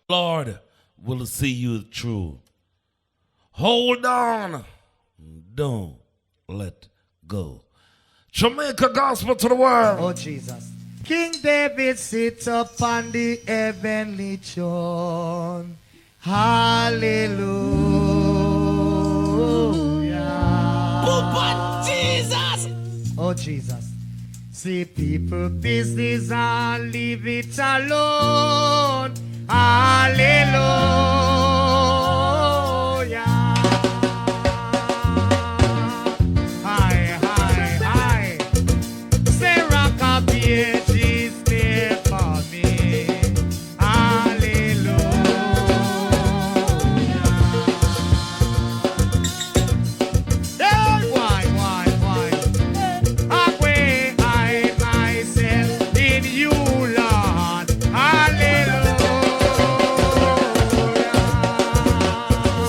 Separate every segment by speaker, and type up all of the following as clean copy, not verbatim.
Speaker 1: Lord will see you through. Hold on. Don't let go. Jamaica gospel to the world.
Speaker 2: Oh, Jesus. King David sits upon the heavenly throne. Hallelujah.
Speaker 3: Oh, Jesus.
Speaker 2: Oh, Jesus. See people business and leave it alone. Hallelujah. Hi, hi, hi. Say rock up here, Jesus, there for me. Hallelujah. Hey, why? Away I myself in you, Lord. Hallelujah.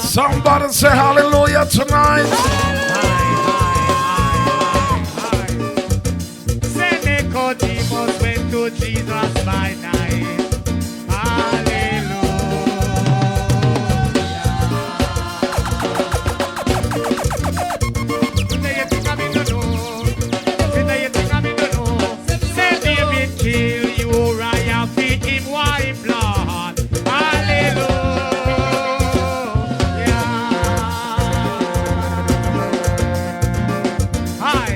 Speaker 1: Somebody say hallelujah tonight.
Speaker 2: Say Nicodemus went to Jesus by night. Hallelujah. Say you think I'm in the know. Say you think I'm in the know. Say David kill you, Uriah, feed him white blood. Hallelujah. Hi.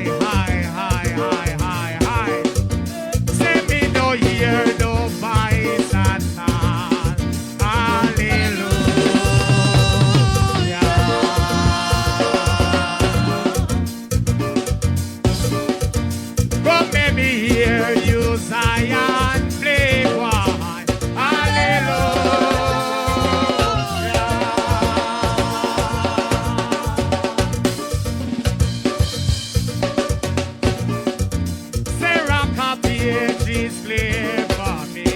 Speaker 2: Say me no hear no voice at all. Hallelujah. Come let me hear you, Zion, play one. Hallelujah. Say rock up the edges, play for me.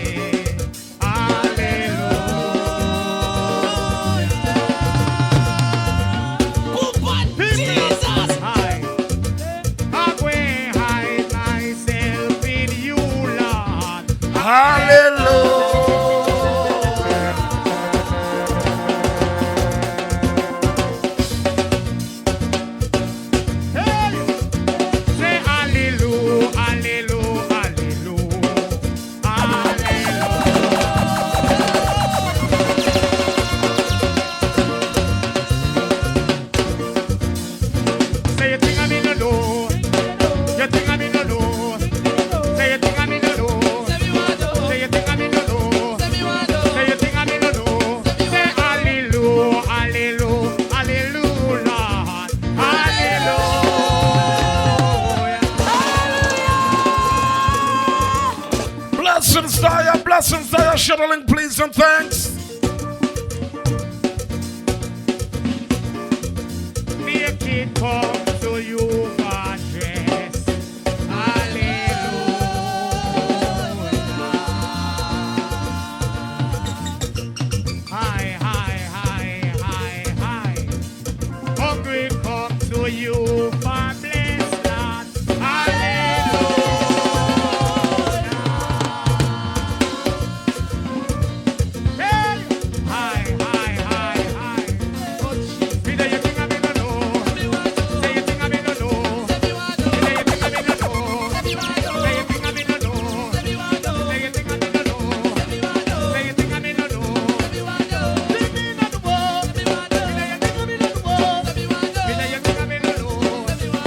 Speaker 2: Hallelujah.
Speaker 3: Oh, Jesus.
Speaker 2: Hi. Away hide myself in you, Lord.
Speaker 1: Hallelujah.
Speaker 2: Hey! Say hallelujah, hallelujah, hallelujah, hallelujah. Say you think I'm in the know. You think I'm in the know. Say you think I'm in the know. Say you think I'm in the know. Say you think I'm in the know. Say hallelujah, hallelujah, hallelujah, Lord. Hallelujah.
Speaker 1: Blessings, Daya, shuttling, please and thanks.
Speaker 2: Make it come to you for dress. Hallelujah. Hi. Hungry come to you for bless, Lord. Hallelujah. Hey. Hi. Peter, you think I'm in the know? Say you think I'm in the know. Peter, you think I'm in the know. Say you think I'm in the know. Say you think I'm in the know. Say you think I'm in the know. Leave me in the know. Peter, you think I'm in the know. Peter, you think I'm in the know.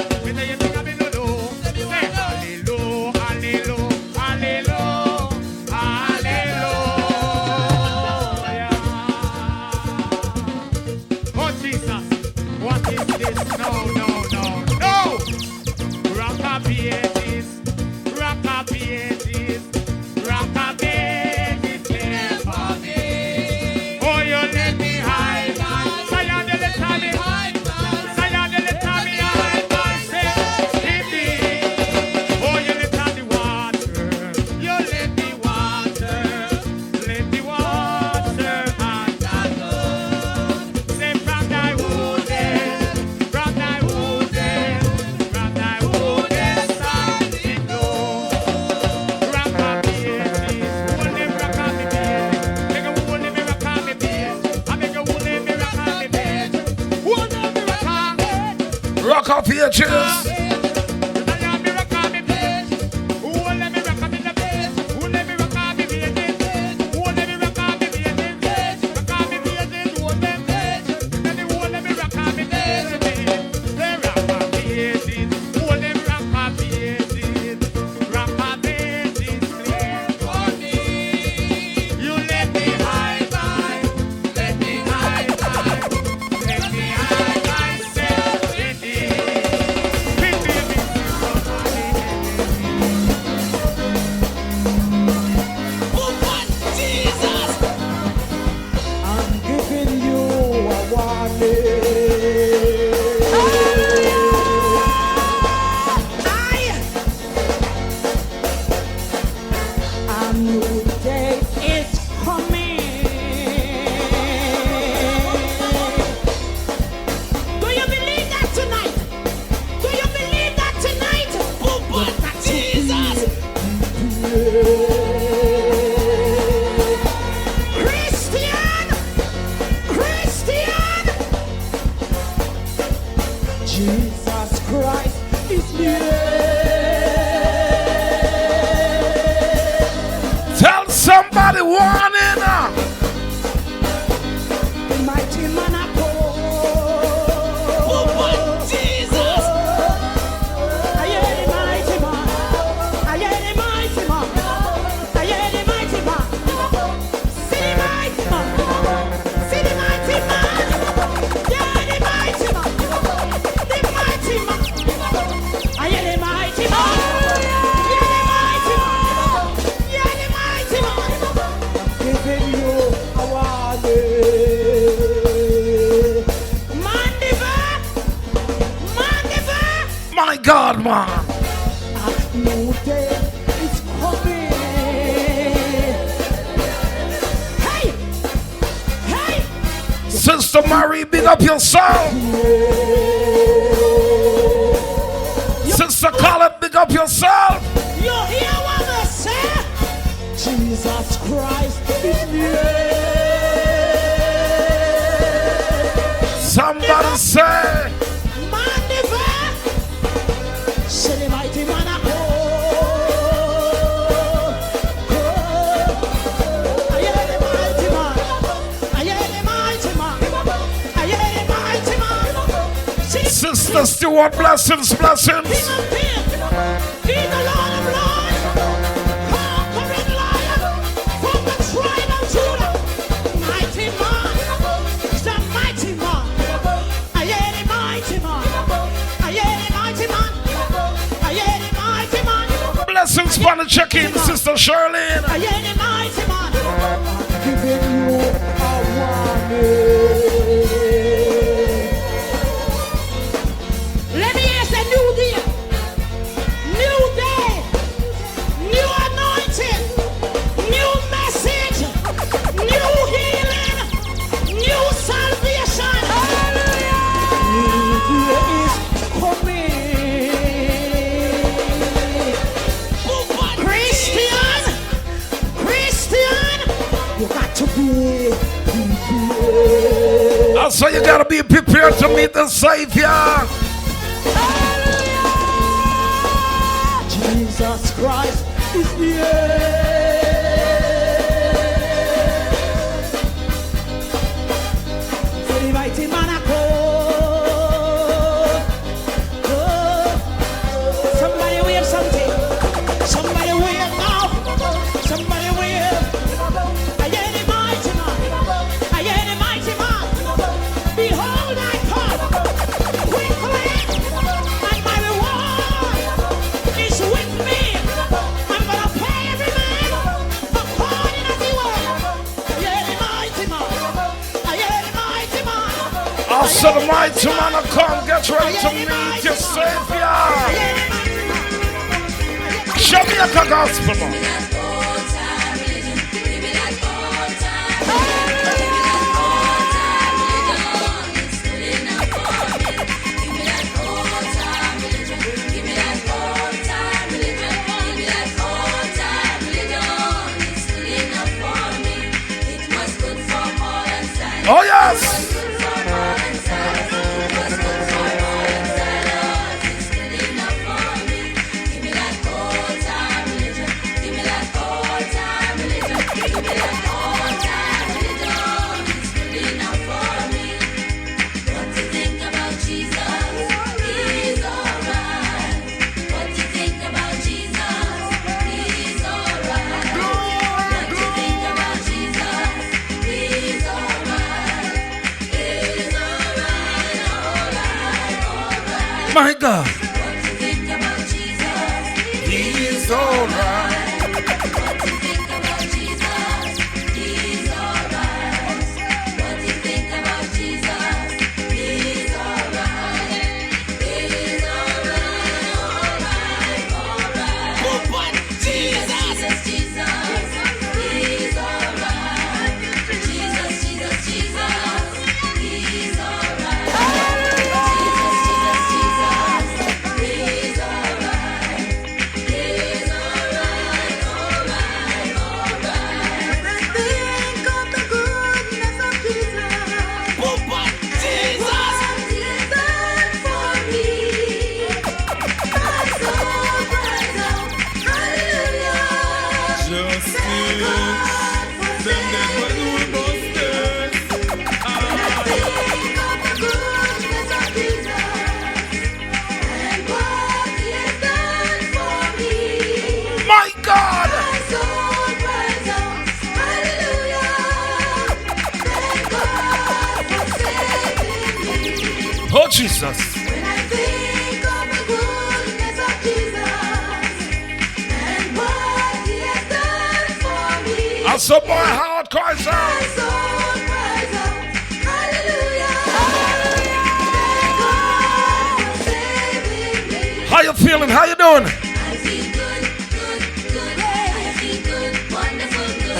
Speaker 1: pages.
Speaker 3: Jesus Christ is near.
Speaker 1: Tell somebody warning.
Speaker 3: The mighty man of God. Jesus. I hear the mighty man. I hear the mighty man. I hear the mighty man. See the mighty man. See the mighty man. Yeah, the mighty man. The mighty man. I hear the mighty man. Yeah, the mighty man. Yeah, the mighty man. Giving you a warning.
Speaker 1: My God, man.
Speaker 3: A new day is coming. Hey, hey,
Speaker 1: Sister Marie, big up yourself. Sister Colette, big up yourself.
Speaker 3: you hear what I say? Jesus Christ is near.
Speaker 1: Somebody say,
Speaker 3: Say the mighty man of God. I hear the mighty man. I hear the mighty man. I hear the mighty man. See,
Speaker 1: Sister Stewart, blessings, blessings.
Speaker 3: King of kings, He's the Lord of lords, conquering lion from the tribe of Judah. Mighty man, he's the mighty man. I hear the mighty man. I hear the mighty man. I hear the mighty man.
Speaker 1: Blessings for the check-in, Sister Charlene.
Speaker 3: I hear the mighty man. Giving you a warning. Let me ask a new day. New day. New anointing. New message. New healing. New salvation. New day is coming. Christian, you got to be prepared.
Speaker 1: Also, you gotta be prepared to meet the Savior.
Speaker 3: Jesus Christ is near. For the mighty man of God. Somebody wave something. Somebody wave now. Somebody wave. I hear the mighty man. I hear the mighty man. Behold, I come quickly, and my reward is with me. I'm gonna pay every man according to the word. I hear the mighty man. I hear the mighty man.
Speaker 1: Also, the mighty man will come, get ready to meet your Savior. Jamaica Gospel. Oh yes. My God.
Speaker 4: What you think about Jesus?
Speaker 1: He's alright.
Speaker 4: What you think about Jesus? He's alright. What you think about Jesus? He's alright. He's alright, alright, alright. Jesus, Jesus, He's alright. Jesus, Jesus, Jesus, He's alright.
Speaker 1: My God. Oh, Jesus.
Speaker 4: When I think of the goodness of Jesus and what He has done for me,
Speaker 1: I saw my heart cries
Speaker 4: my
Speaker 1: out.
Speaker 4: soul cries out, hallelujah, thank God for saving me.
Speaker 1: How you feeling? How you doing?
Speaker 4: I feel good, good, good. I feel good, wonderful, good.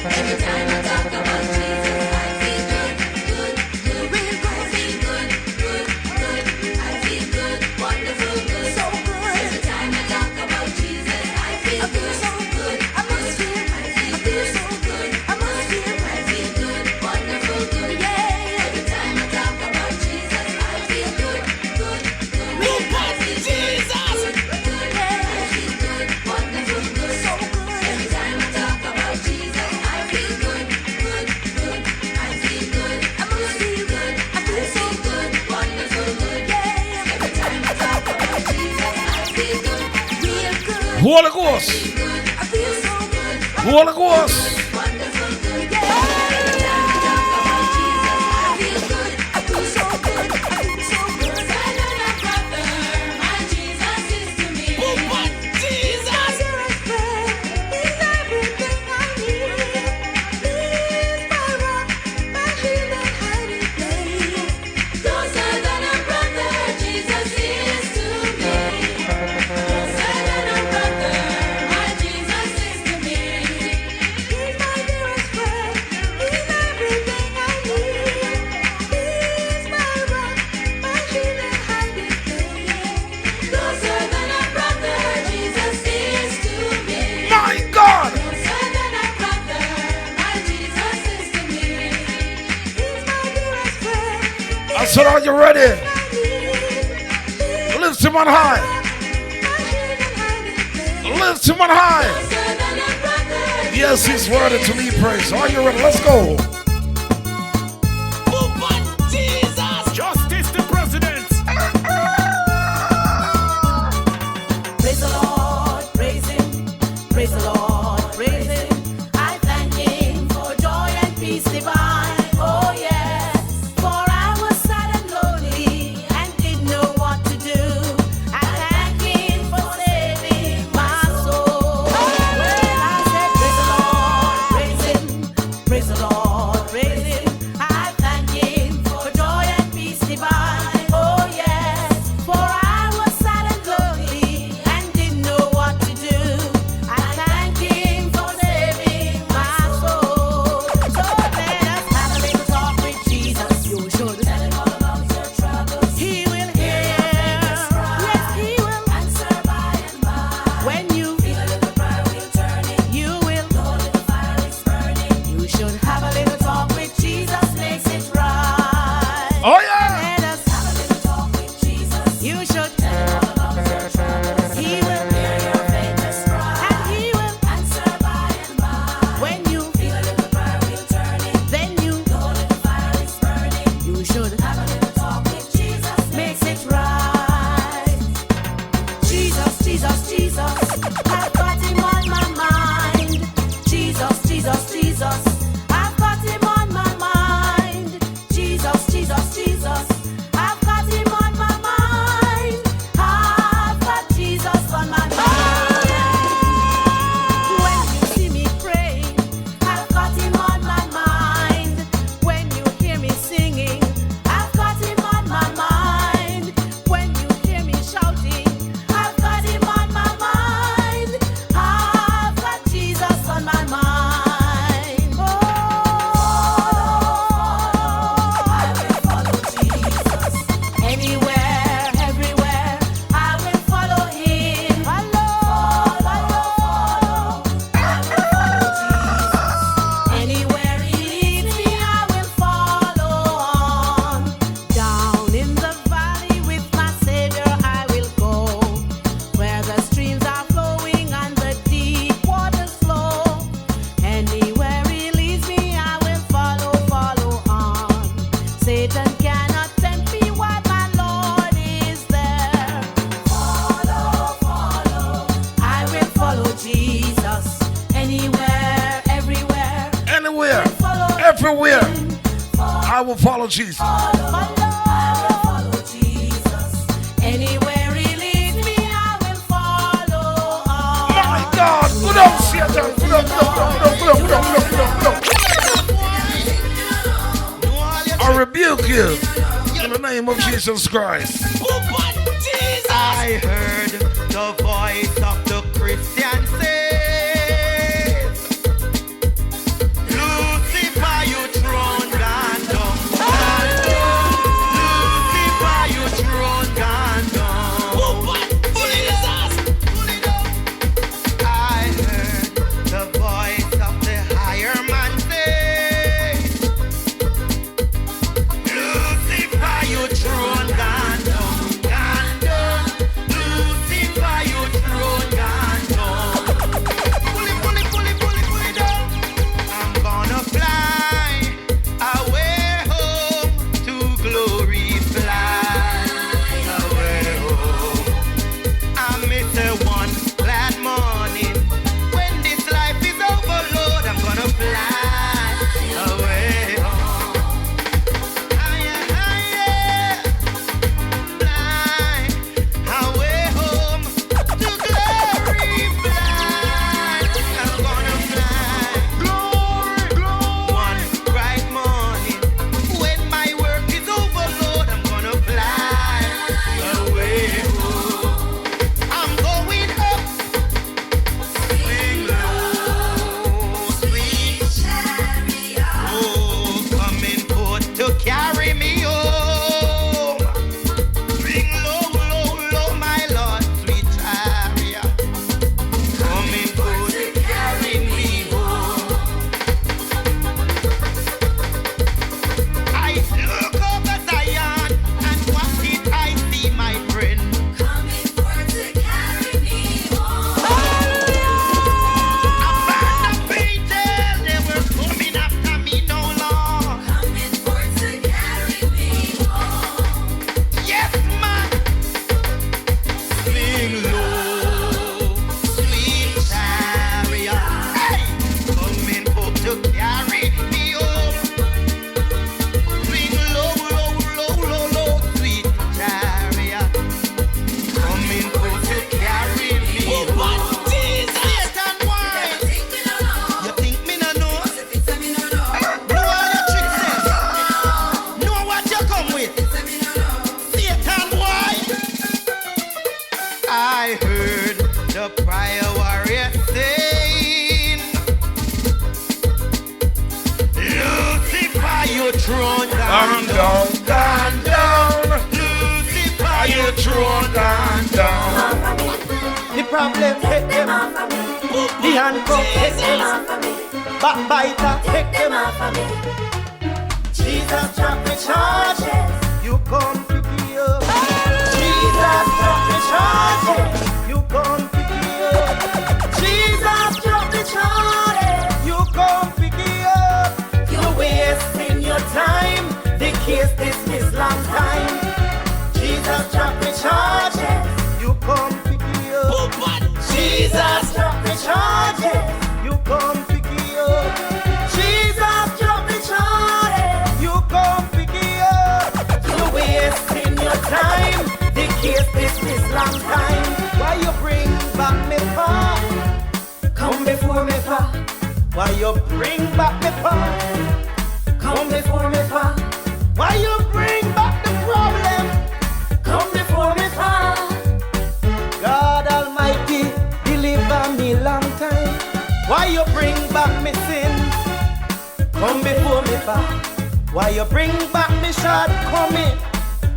Speaker 4: Every time I talk about Jesus, I feel good, good, good. I feel good, good, good. I feel good, wonderful, good. Every time I talk about Jesus, I feel good, good, good. I feel good, good, good. I feel good, wonderful, good. Every time I talk about Jesus, I feel good, good, good. I feel good, good, good. I feel good, wonderful, good. Every time I talk about Jesus, I feel good, good, good. I feel good, good, good. I feel good, wonderful, good. Every time I talk about Jesus, I feel good, real good.
Speaker 1: Holy Ghost.
Speaker 4: Good, I feel so good.
Speaker 1: Holy Ghost.
Speaker 4: Wonderful, good. Every time I talk about Jesus, I feel good. I feel so good. I feel so good. Silent my brother, my Jesus is to me. Jesus, He's everything I need. He's my rock, my shield and hiding place. Closer than a brother, Jesus is to me. Closer than a brother, my Jesus is to me. He's my dearest friend. He's everything I need. He's my rock, my shield and hiding place. Closer than a brother, Jesus is to me.
Speaker 1: My God.
Speaker 4: Closer than a brother, my Jesus is to me. He's my dearest friend.
Speaker 1: I said, are you ready?
Speaker 4: I need.
Speaker 1: Lift him on high. Lift him on high. Yes, he's worthy to be praised. Are you ready? Let's go.
Speaker 2: Justice the President.
Speaker 3: Praise the Lord, praise Him. Praise the Lord, praise Him. I thank Him for joy and peace divine. Oh yes, for I was sad and lonely and didn't know what to do. I thank Him for saving my soul. Well, I said, praise the Lord, praise Him. Praise the Lord, praise Him. I thank Him for joy and peace divine. Oh yes, for I was sad and lonely and didn't know what to do. I thank Him for saving my soul. So let us have a little talk with Jesus. You should tell Him all about your troubles. He will hear. Yes, He will answer by and by. When you feel a little prayer wheel turning, you will know a little fire is burning. You should have a little
Speaker 1: Anywhere, everywhere, I will follow Jesus.
Speaker 3: Follow Jesus. Anywhere he leads me, I will follow.
Speaker 1: My God, good up, Satan. Good up. I rebuke you in the name of Jesus Christ.
Speaker 5: I heard the voice of the Christian say, Lucifer, you thrown down, Lucifer, you thrown down. I heard the voice of the higher man say, Lucifer, you thrown down. Lucifer, you thrown down. Pull it down. I'm gonna fly away home to glory, fly away home. I miss a one glad morning. When this life is over, Lord, I'm gonna fly away home. Higher, fly away home to glory, fly. I'm gonna fly, glory. One bright morning, when my work is over, Lord, I'm gonna fly away home. I'm going up, swing low, sweet chariot. Oh, coming forth to carry me home. Swing low, my Lord, sweet chariot. Coming forth to carry me home. I look over Zion and what did I see, my friend?
Speaker 4: Coming forth to carry me home.
Speaker 5: A band of angels, they were coming after me no long.
Speaker 4: Coming forth to carry me home.
Speaker 5: Yes, man. Sing low, sweet chariot. Hey, coming forth to carry me home. Sing low, sweet chariot. Coming forth to carry me home. Satan, why?
Speaker 4: Think me no know.
Speaker 5: You think me no know?
Speaker 4: If it's a me no know.
Speaker 5: Know all your tricks, eh? Know what you come with?
Speaker 4: It's a me no know.
Speaker 5: Satan, why? I heard the prayer warrior saying, Lucifer, you thrown down. Lucifer, you thrown down.
Speaker 6: The problem hit them, the handcuff hit them, backbiter hit them. Jesus dropped the charges, you come pick it up. Jesus dropped the charges, you come pick it up. Jesus dropped the charges, you come pick it up. You're wasting your time, the case dismissed long time. Jesus dropped the charges, you come pick it up. Jesus dropped the charges, you come pick it up. Jesus dropped the charges, you come pick it up. You're wasting your time, the case dismissed long time. Why you bring back me pa? Come before me pa. Why you bring back me pa? Come before me pa. Why you bring back the problem? Come before me pa. God Almighty, deliver me long time. Why you bring back me sin? Come before me pa. Why you bring back me shortcoming?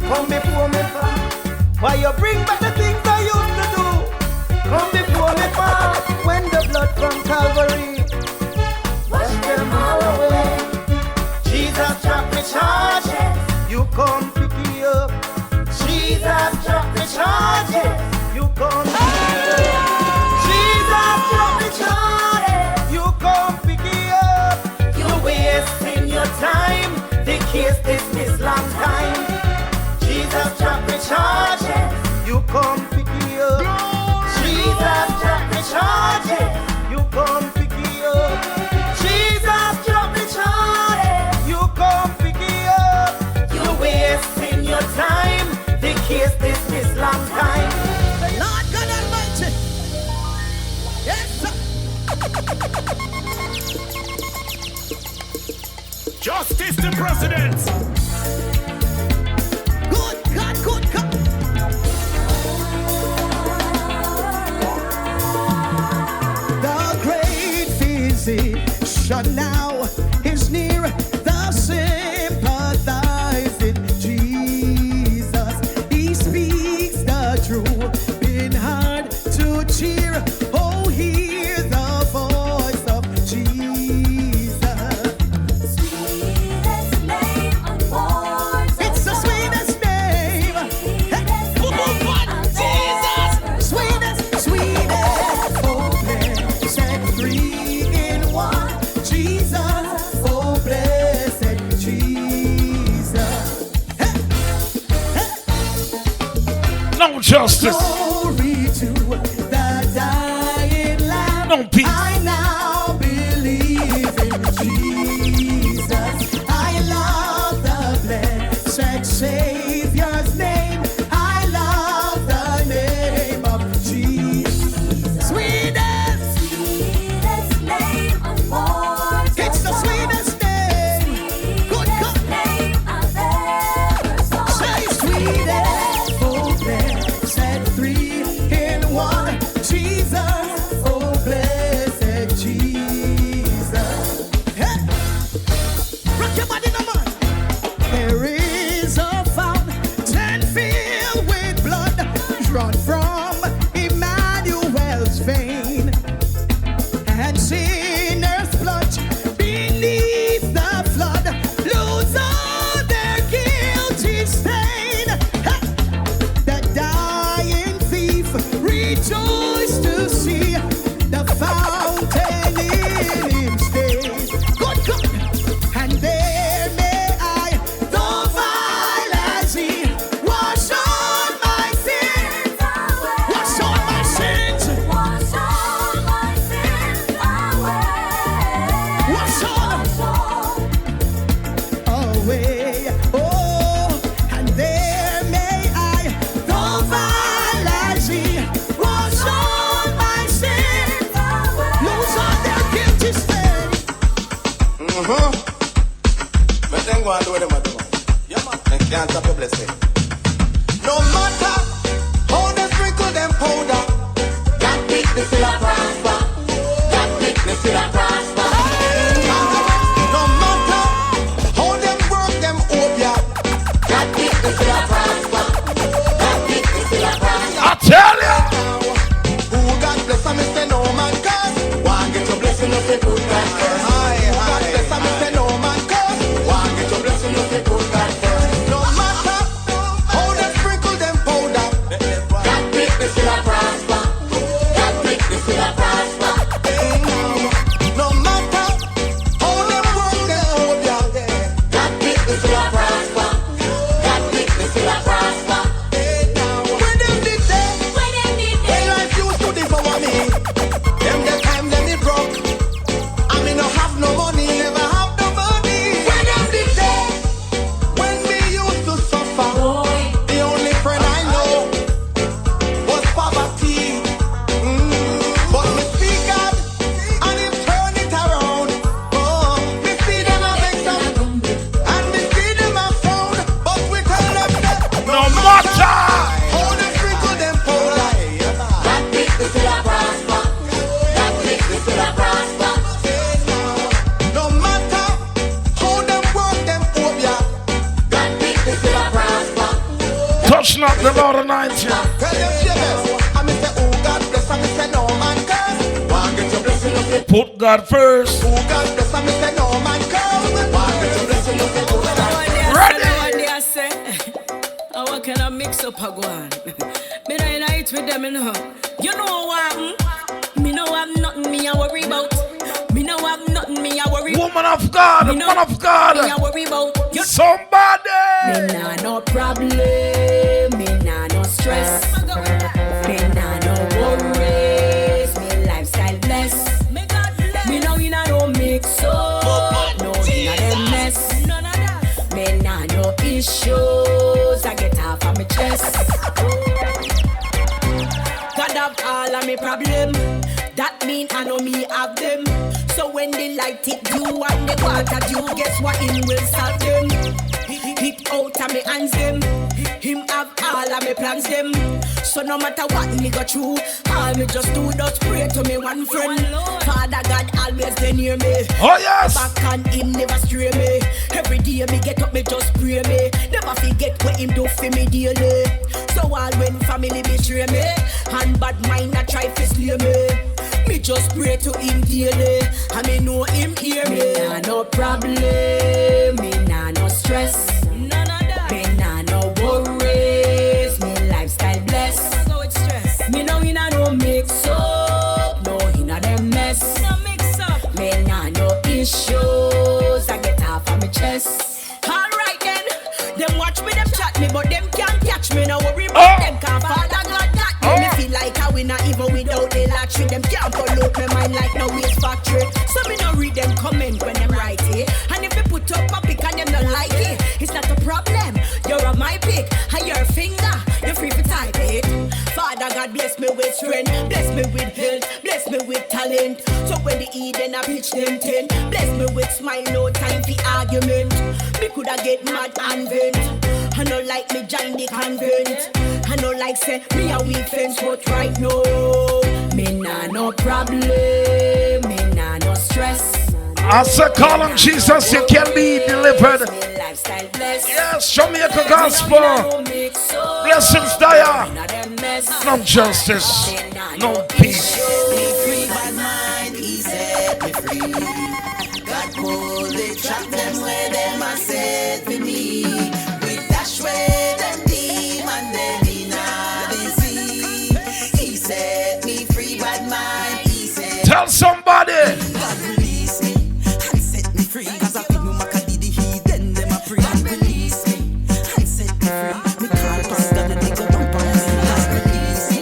Speaker 6: Come before me pa. Why you bring back the things I used to do? Come before me pa. When the blood from Calvary wash them all away. Jesus dropped the charges, you come pick it up. Jesus dropped the charges, you come pick it up. Jesus dropped the charges, you come pick it up. You're wasting your time, the case dismissed long time. Jesus dropped the charges, you come pick it up. Jesus dropped the charges, you come pick it up. Jesus dropped the
Speaker 2: Justice the president.
Speaker 6: Good God, good God. The great physician now is near, the sympathizing Jesus. He speaks the truth, been hard to cheer. Oh, hear the voice of Jesus.
Speaker 4: Sweetest name on board.
Speaker 6: It's the sweetest name. Jesus. Sweetest, sweetest. Oh, blessed three in one. Jesus. Oh, blessed Jesus.
Speaker 1: No justice.
Speaker 6: Glory to the dying Lamb.
Speaker 1: No peace.
Speaker 6: I now believe in Jesus. I love the blessed Savior's name. I love the name of Jesus. Sweetest,
Speaker 4: Sweetest name on board.
Speaker 6: it's the sweetest name. Good God,
Speaker 4: Name I've ever sung.
Speaker 6: say sweetest. Oh, blessed three in one. Jesus, oh, blessed Jesus. Hey. Rock your body, no man. There is a fountain filled with blood drawn from Emmanuel's vein, and sinners plunge beneath the flood, lose all their guilty stain. Hey! The dying thief rejoiced to see the fountain in him stay. Good God! And there may I, though vile as he, wash all my sins, wash all my sins,
Speaker 4: Wash all my sins away.
Speaker 6: wash all away. Oh, and there may I, though vile as he, wash all my sins, lose all their guilty stain.
Speaker 5: But then go and do what them a do. Yeah, man. And can't stop your blessing. No matter how they sprinkle them powder, that weakness still a prosper. That weakness still a prosper. No matter how them work them obia, that weakness still a prosper. That weakness still a prosper.
Speaker 1: I tell you.
Speaker 5: Who God bless and me say no man curse. One get your blessing if you put God first. Who God bless and me say no man curse. One get your blessing if you put God first. No matter how they sprinkle them powder, that weakness still a prosper. That weakness still a prosper. No matter how them work them obia, that weakness still a prosper. That weakness still a prosper. When them did that, when life used to devour me, them the time them me broke, I me no have no money, never have no money. When them did that, when me used to suffer, the only friend I know was poverty. But me see God and Him turn it around. Oh, me see them a vex up and me see them a frown, but we tell them that
Speaker 1: No matter.
Speaker 5: how they sprinkle them powder, that weakness still a prosper. That weakness still a prosper. No matter how them work them obia, that weakness still a prosper.
Speaker 1: Touch not the Lord anointing.
Speaker 5: Tell them yes. I me say, oh God bless, I me say no man curse. One get your blessing of it.
Speaker 1: Put God first.
Speaker 5: Oh God bless, I me say no man curse. One get your blessing of it.
Speaker 1: Ready.
Speaker 3: How can I mix up a guan? Me not unite with them, you know. You know what? Me know have nothing me a worry about. Me know have nothing me a worry.
Speaker 1: Woman of God,
Speaker 3: Me know
Speaker 1: man of God.
Speaker 3: Me a worry about. You
Speaker 1: Somebody.
Speaker 3: Me nah no problem. Me nah no stress. Me nah no worries. Me lifestyle blessed. Me know you nah no mix up. No you nah them mess. Me nah no issues. I get off of my chest. God have all of me problem. That mean I know me have them. So when the light hit you and the water you, guess guess what? Him will solve them. Hit out of me hands them. Him have all of me plans them. So no matter what me go through, all me just do just pray to me one friend. Father God always there near me.
Speaker 1: Oh yes.
Speaker 3: Back and him never stray me. Every day me get up, me just pray me. Never forget what him do for me daily. So all when family betray me, and bad mind I try to slay me just pray to him daily. And me know him hear me. Nah no problem, me nah no stress. None of that. Me nah no worries. Me lifestyle blessed. So it's stress. Me know inna no mix up. No inna them mess. No mix up. Me nah no issues. I get off of my chest. Alright then. Them watch me, them chat me, but them can't catch me. No worry about them. Can't Father God got me. Me feel like I win even without the lottery. Them can't pollute my mind like no waste factory. So me no read them comment when them write it. And if me put up a pic and them not like it, it's not a problem. You're on my pic, and your finger, you're free to type it. Father God bless me with strength, bless me with health, bless me with talent. So when the Eden I pitch them 10, bless me with smile, no time for argument. Me coulda get mad and vent. I no like me join the convent. I no like say me a weak fence, but right now me nah no problem, me nah no stress.
Speaker 1: I said, call on Jesus, you can be delivered. Yes, Jamaica Gospel. Blessings dire. No justice, no peace.
Speaker 6: Free by mind, he set me free. God pulled it, trap them where them are set for me. With dash where them demon, them in the sea. He set me free by mind, he set.
Speaker 1: Tell somebody.
Speaker 6: God release me and set me free. Cause I could no maka did he then them a pray. God release me and set me free. Me call past God and they go dump on me. God release me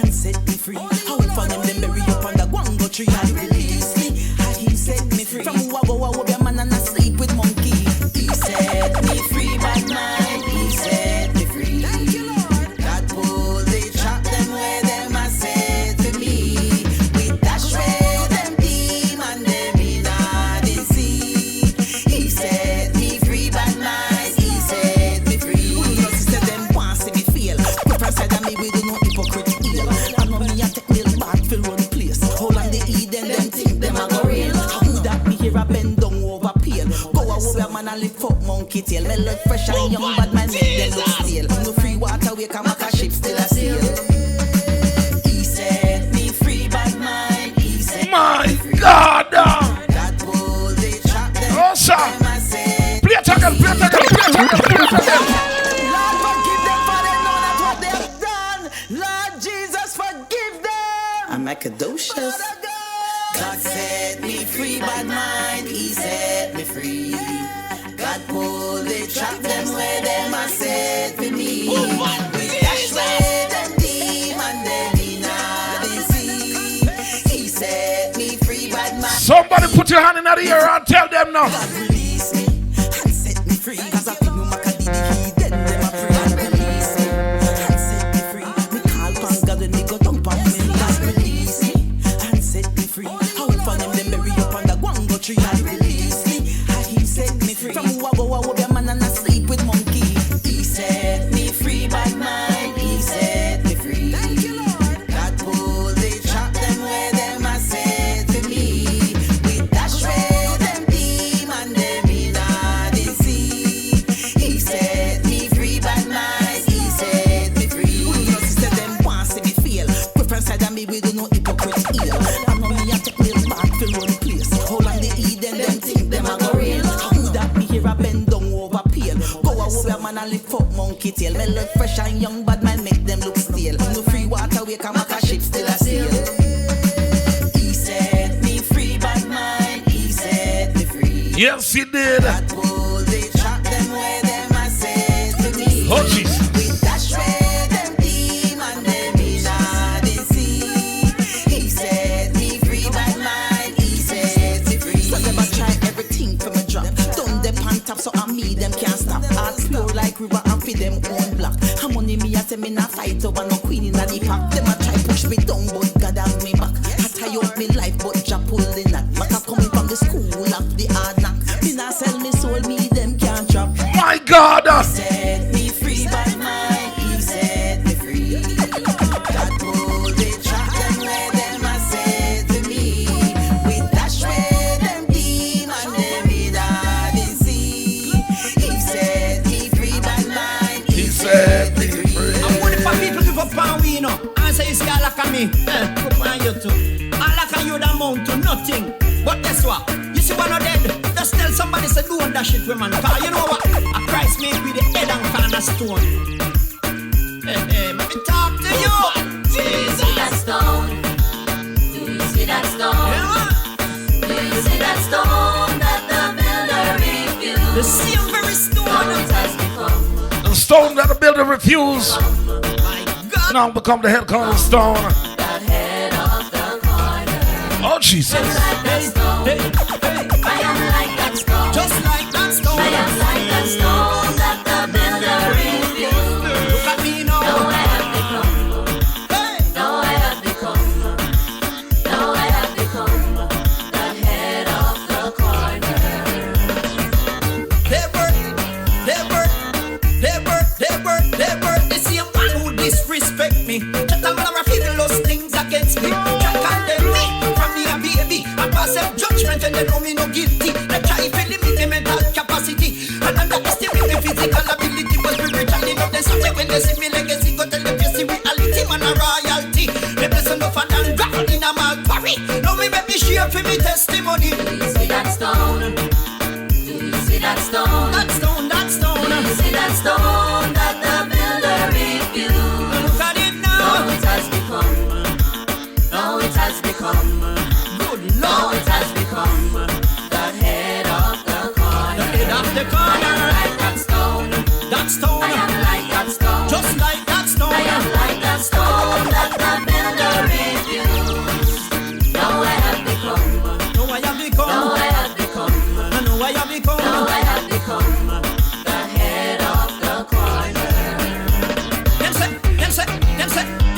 Speaker 6: and set me free. How for them bury up on the guango tree. God release me and he set me free. From who I go be a man and I sleep with monkey. He set me free by mind. He set me free. Thank you, Lord. God pull they trap them where them are set to me. With that shred them demon them in the sea. He set me free by mind. He set me free. Because he said them want see me feel. Put from side of me we do no hypocrite heal. I know me a take little bad feel run place. Hold on the Eden them think them a go real. How would that me here a bend down over pain? Go over man and lift up monkey tail. Me look fresh and young bad man make them look stale. No free water we can make a ship still a sail. He set me free by mind. He set
Speaker 1: My
Speaker 6: me free.
Speaker 1: God.
Speaker 6: God pulled the trap them.
Speaker 1: Oh, sir.
Speaker 6: Them I said.
Speaker 1: Play it again, play it again, play it again, play it again.
Speaker 6: Lord forgive them for they know not what they have done. Lord Jesus forgive them. I'm like a docious. God set me free by mind. He set me free. God pulled the trap them where them are set for me. With dash where them demon them in the sea. He set me free by mind.
Speaker 1: Somebody put your hand in the ear and tell them now.
Speaker 6: God release me and set me free. Cause I could no maka did he then them a pray. God release me and set me free. Me call past God and they go dump on me. God release me and set me free. How for them bury up on the guango tree. God release me and he set me free. From who I go be a man and I sleep with monkey. He set me free by mind. He set me free. Thank you, Lord. God pulled the trap them where them are set to me. With that shred them demon them in the sea. He set me free by mind. He set me free. Because he said them want see me feel. Put from side of me we do no hypocrite heal. I know me a take little bad feel run place. Hold on the Eden them think them a go real. How would that me here a bend down over pain? Go over a man and lift up monkey tail. Me look fresh and young bad man make them look stale. No free water we can make a ship still a sail. He set me free by mind. He set me free.
Speaker 1: Yes, he did.
Speaker 6: God pulled the trap them where them are set to me.
Speaker 1: Oh, Jesus.
Speaker 6: With that shred them demon them in the sea. He set me free by mind. He set me free. So them a try everything for me drop. Done them on top so I me them can't stop. All pure like river and feed them own block. How money me a say me not fight over no queen in the pack. Them a try push me down but God have me back. I tie up me life but Jah pull the knot. Maka coming from the school of the hard knock. Me not say
Speaker 7: tell me soul me them can't chop.
Speaker 1: My God.
Speaker 7: Set me free by mine, he set me free. That pull the track and where them I said to me. With dash where them demon them in the sea. He set me free by mine, he set me free.
Speaker 6: I'm going for people give up on we, you know. And say you see all like me, put on you too. All like you don't amount to nothing. But guess what? You see one of dead. Just tell somebody say don't dash it with man. Cause you know what? A price made with the head and cornerstone. Hey, let me talk to you.
Speaker 4: Do you see that stone? Do you see that stone? Do you see that stone that the builder refused?
Speaker 6: The same very stone.
Speaker 4: Now it has become.
Speaker 1: The stone that the builder refused.
Speaker 6: My God.
Speaker 1: Now become the head cornerstone.
Speaker 4: That head of the corner.
Speaker 1: Oh, Jesus.
Speaker 4: Like that stone. I am like that stone.
Speaker 6: Just like that stone.
Speaker 4: I am like that stone that the builder refused.
Speaker 6: Look at me now.
Speaker 4: Now I have become.
Speaker 6: Hey.
Speaker 4: Now I have become. Now I have become the head of the corner.
Speaker 6: They were the same one who disrespect me. Just a lot of people those things against me. Try condemn me from me a baby. I pass them judgment and they know me no guilty. They try to limit my mental capacity and underestimate my physical ability. But spiritually not the subject when they see me legacy. Go tell them you see reality man a royalty. Me bless enough and I'm gravel in a Malpari. Now me make me share for me testimony.
Speaker 4: Do you see that stone? Do you see that stone?
Speaker 6: That stone, that stone.
Speaker 4: Do you see that stone that the builder refused?
Speaker 6: Look at it now.
Speaker 4: Now it has become. Now it has become.
Speaker 6: Good
Speaker 4: Now
Speaker 6: Lord.
Speaker 4: it has become the head of the corner.
Speaker 6: The head of the
Speaker 4: I
Speaker 6: corner.
Speaker 4: am like that stone.
Speaker 6: That stone.
Speaker 4: I am like that stone.
Speaker 6: Just like that stone.
Speaker 4: I am like that stone that the builder refused. Now I have become.
Speaker 6: No, I have become.
Speaker 4: Now I have become.
Speaker 6: I know I have become.
Speaker 4: Now I have become the head of the corner.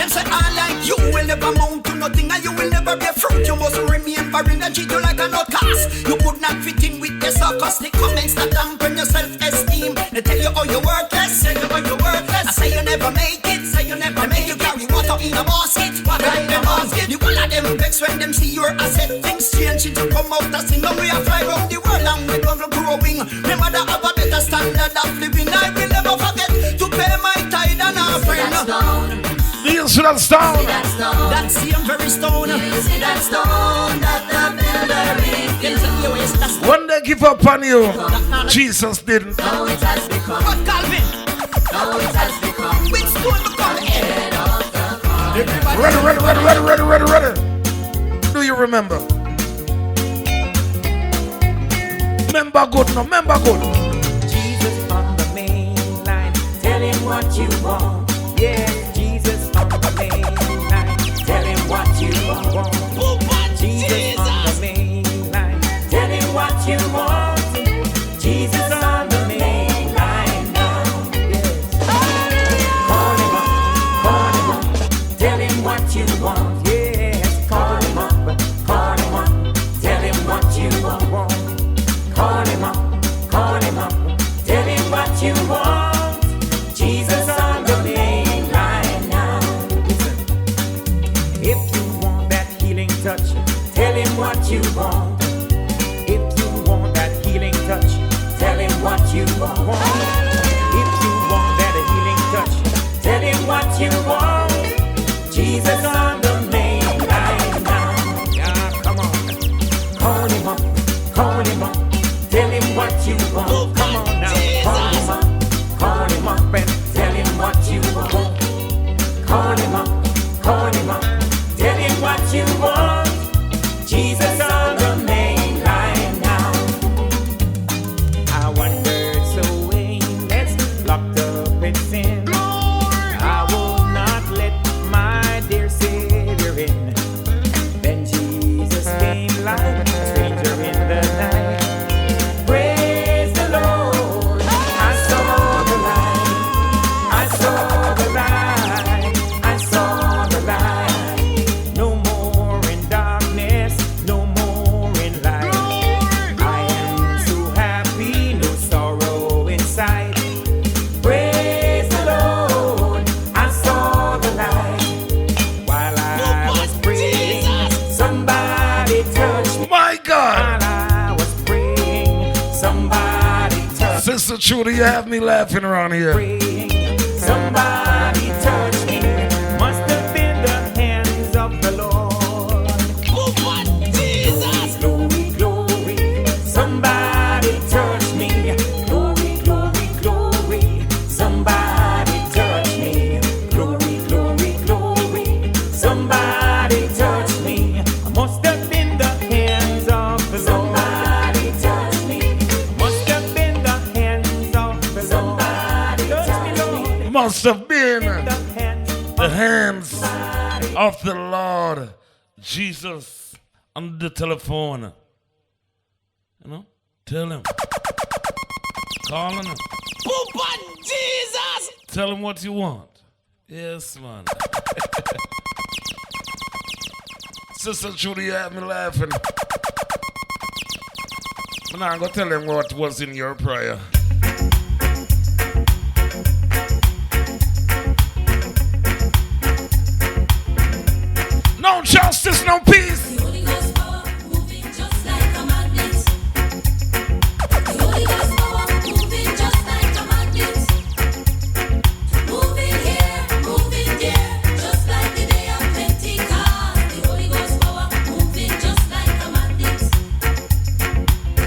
Speaker 6: Them say, I like you will never amount to nothing and you will never bear fruit. You must remain barren and treat you like an outcast. You could not fit in with the sarcastic comments that dampen your self-esteem. They tell you how you're worthless, say you how you're worthless. I say you never make it, say you never make it. You carry water in a basket, water in a basket. You all of them vex when them see your asset. Things change to come out as in. Now we are fly around the world and we don't growing. My mother have a better standard of living. I will never forget to pay my tithe and offering.
Speaker 4: That stone.
Speaker 1: Do you see that stone?
Speaker 4: That stone.
Speaker 6: That same very stone.
Speaker 4: Do you see that stone that the builder refused?
Speaker 1: When they give up on you, Jesus didn't.
Speaker 4: Now it has become.
Speaker 6: But Calvin,
Speaker 4: Now it has become
Speaker 6: which stone become the head?
Speaker 4: head of the corner.
Speaker 1: Ready. Do you remember? Remember good, no, remember good.
Speaker 3: Jesus on the main line, tell him what you want. Yeah, Jesus on the main line, tell him what you want. Jesus on the main line, tell him what you want. Jesus on the main line now. Yes. Call him up, tell him what you want. Yes, call him up, tell him what you want. Call him up, tell him what you want. Jesus on the main line now. Listen, if you want that healing touch, tell him what you want. If you want that healing touch, tell him what you want. If you want that healing touch, tell him what you want. Jesus on the main line now. Yeah, come on. Call him up, tell him what you want. Come on now. Call him up and tell him what you want. Call him up, tell him what you want. Jesus on the main line now. I wandered so aimless, locked up in sin. I will not let my dear Savior in. Then Jesus came like a stranger in the night. Praise the Lord, I saw the light, I saw the light, I saw
Speaker 6: Somebody touch
Speaker 1: Sister Trudy, you have me laughing around here.
Speaker 6: me. Somebody touch me. Must have been the hands of the Lord. Jesus. Glory, glory. Somebody touch me. Glory, glory, glory. Somebody touch me. Glory, glory, glory. Somebody touch me. Must have been the hands of the Lord. Somebody touch me. Must have been the hands of the Lord. Somebody touch me, Lord.
Speaker 1: Must have been
Speaker 6: The hands
Speaker 1: the hands of the Lord Jesus on the telephone. You know, tell him. Calling him. Jesus! Tell him what you want. Yes, man. Sister Judy, you have me laughing. But now I'm going to tell him what was in your prayer. No justice, no peace.
Speaker 4: The Holy Ghost power moving just like a magnet. The Holy Ghost power moving just like a magnet. Moving here, moving there, just like the day of Pentecost. The Holy Ghost power moving just like a magnet.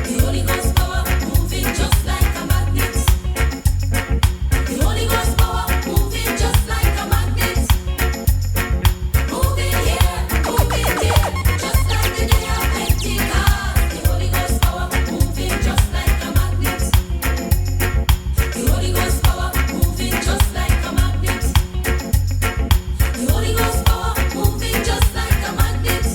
Speaker 4: The Holy Ghost power moving just like a magnet. The Holy Ghost power moving just like a magnet. Moving here, moving there, just like the day of Pentecost. The Holy Ghost power moving just like a magnet. The Holy Ghost power moving just like a magnet. The Holy Ghost power moving just like a magnet.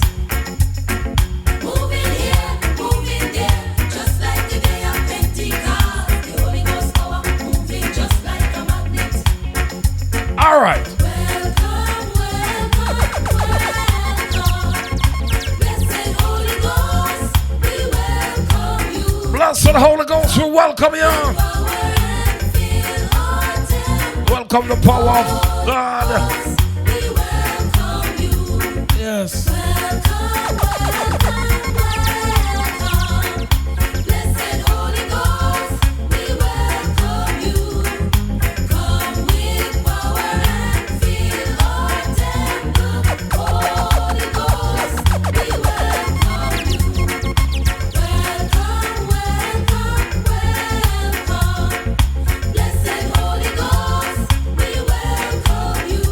Speaker 4: Moving here, moving there, just like the day of Pentecost. The Holy Ghost power moving just like a magnet.
Speaker 1: All right.
Speaker 4: Welcome, welcome, welcome. Blessed Holy Ghost, we welcome you.
Speaker 1: Blessed Holy Ghost, we welcome you.
Speaker 4: Power and fill our temple.
Speaker 1: Welcome the power of God.
Speaker 4: We welcome you.
Speaker 1: Yes.
Speaker 4: Welcome, welcome, welcome. Blessed Holy Ghost, we welcome you. Come with power and fill our temple. Holy Ghost, we welcome you. Welcome, welcome, welcome. Blessed Holy Ghost, we welcome you.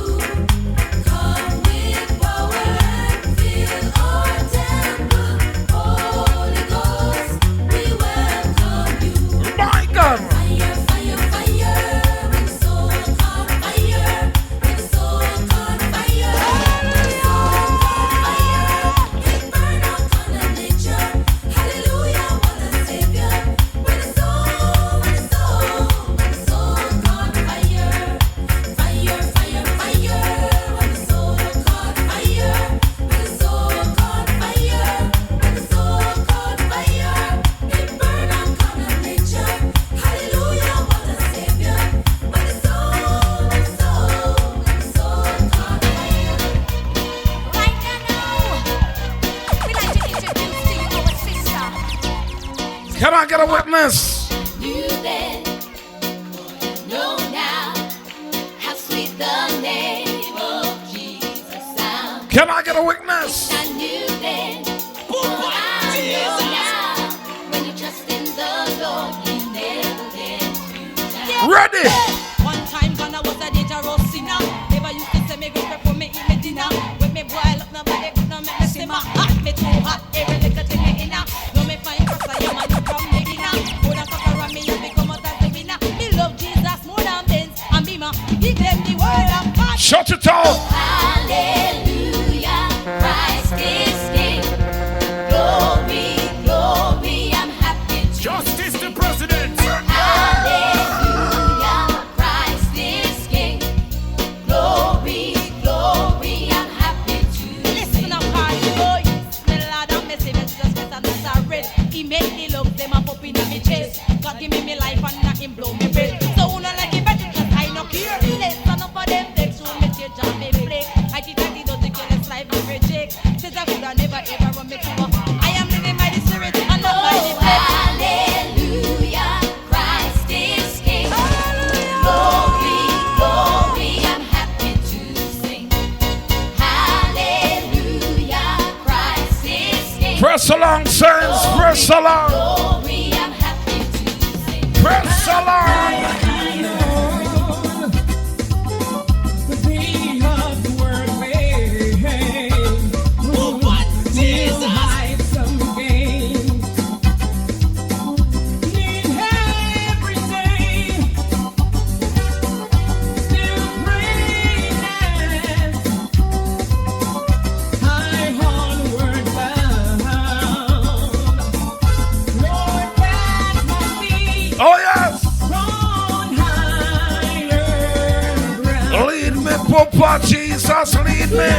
Speaker 4: Come with power and fill our temple. Holy Ghost, we welcome you.
Speaker 1: My God.
Speaker 4: Fire, fire, fire, when the soul caught fire, when the soul caught fire, when the soul caught fire, it burned out condemnation. Hallelujah, what a savior. When the soul caught fire, fire, fire, fire, when the soul caught fire, when the soul caught fire, when the soul caught fire, it burned out condemnation. Hallelujah, what a savior. When the soul caught fire. Right now, we like to introduce to you our sister.
Speaker 1: Can I get a witness?
Speaker 4: You then know now how sweet the name of Jesus sounds.
Speaker 1: Can I get a witness?
Speaker 4: I knew then, I know now, when you trust in the Lord, He never let you down.
Speaker 1: Ready?
Speaker 3: One time when I was a dangerous sinner, never used to say me good for me eat me dinner. When me boil up nobody could not make me simmer. Hot me too hot, every little thing me inna. No me find cross I am a new from beginner. Would have fuck around me and become out as the winner. Me love Jesus more than Benz and Beamer. Give them the word of God.
Speaker 1: Shut it out.
Speaker 4: Hallelujah, Christ is King. Glory, glory, I'm happy to
Speaker 2: Justice the President.
Speaker 4: Hallelujah, Christ is King. Glory, glory, I'm happy to
Speaker 3: Listen up, Cardi boy. Me Lord and me Savior Jesus Christ of Nazareth. He make me love them up in me chest. God give me life and not him blow me breath. So who no like it better 'cause I no care. Listen up for them text who me change and me play. I did don't take your less life me reject. Says I could have never ever run me to a. I am living by the Spirit and not by the flesh.
Speaker 4: Hallelujah.
Speaker 1: Press along, saints. Press along.
Speaker 4: Glory, I'm happy to sing.
Speaker 1: Press along. Oh yes! Lead me, Papa Jesus, lead me.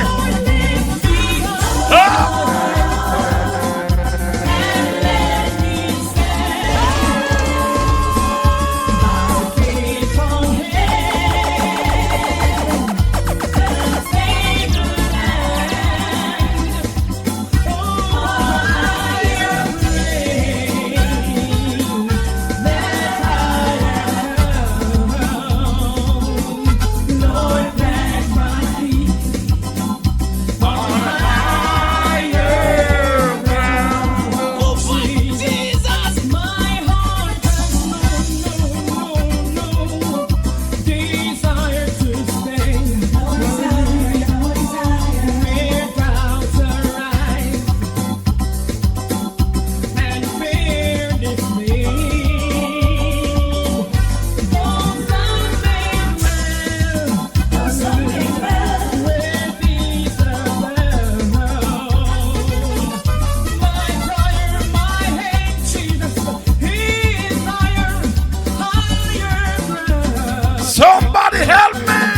Speaker 1: Somebody help me!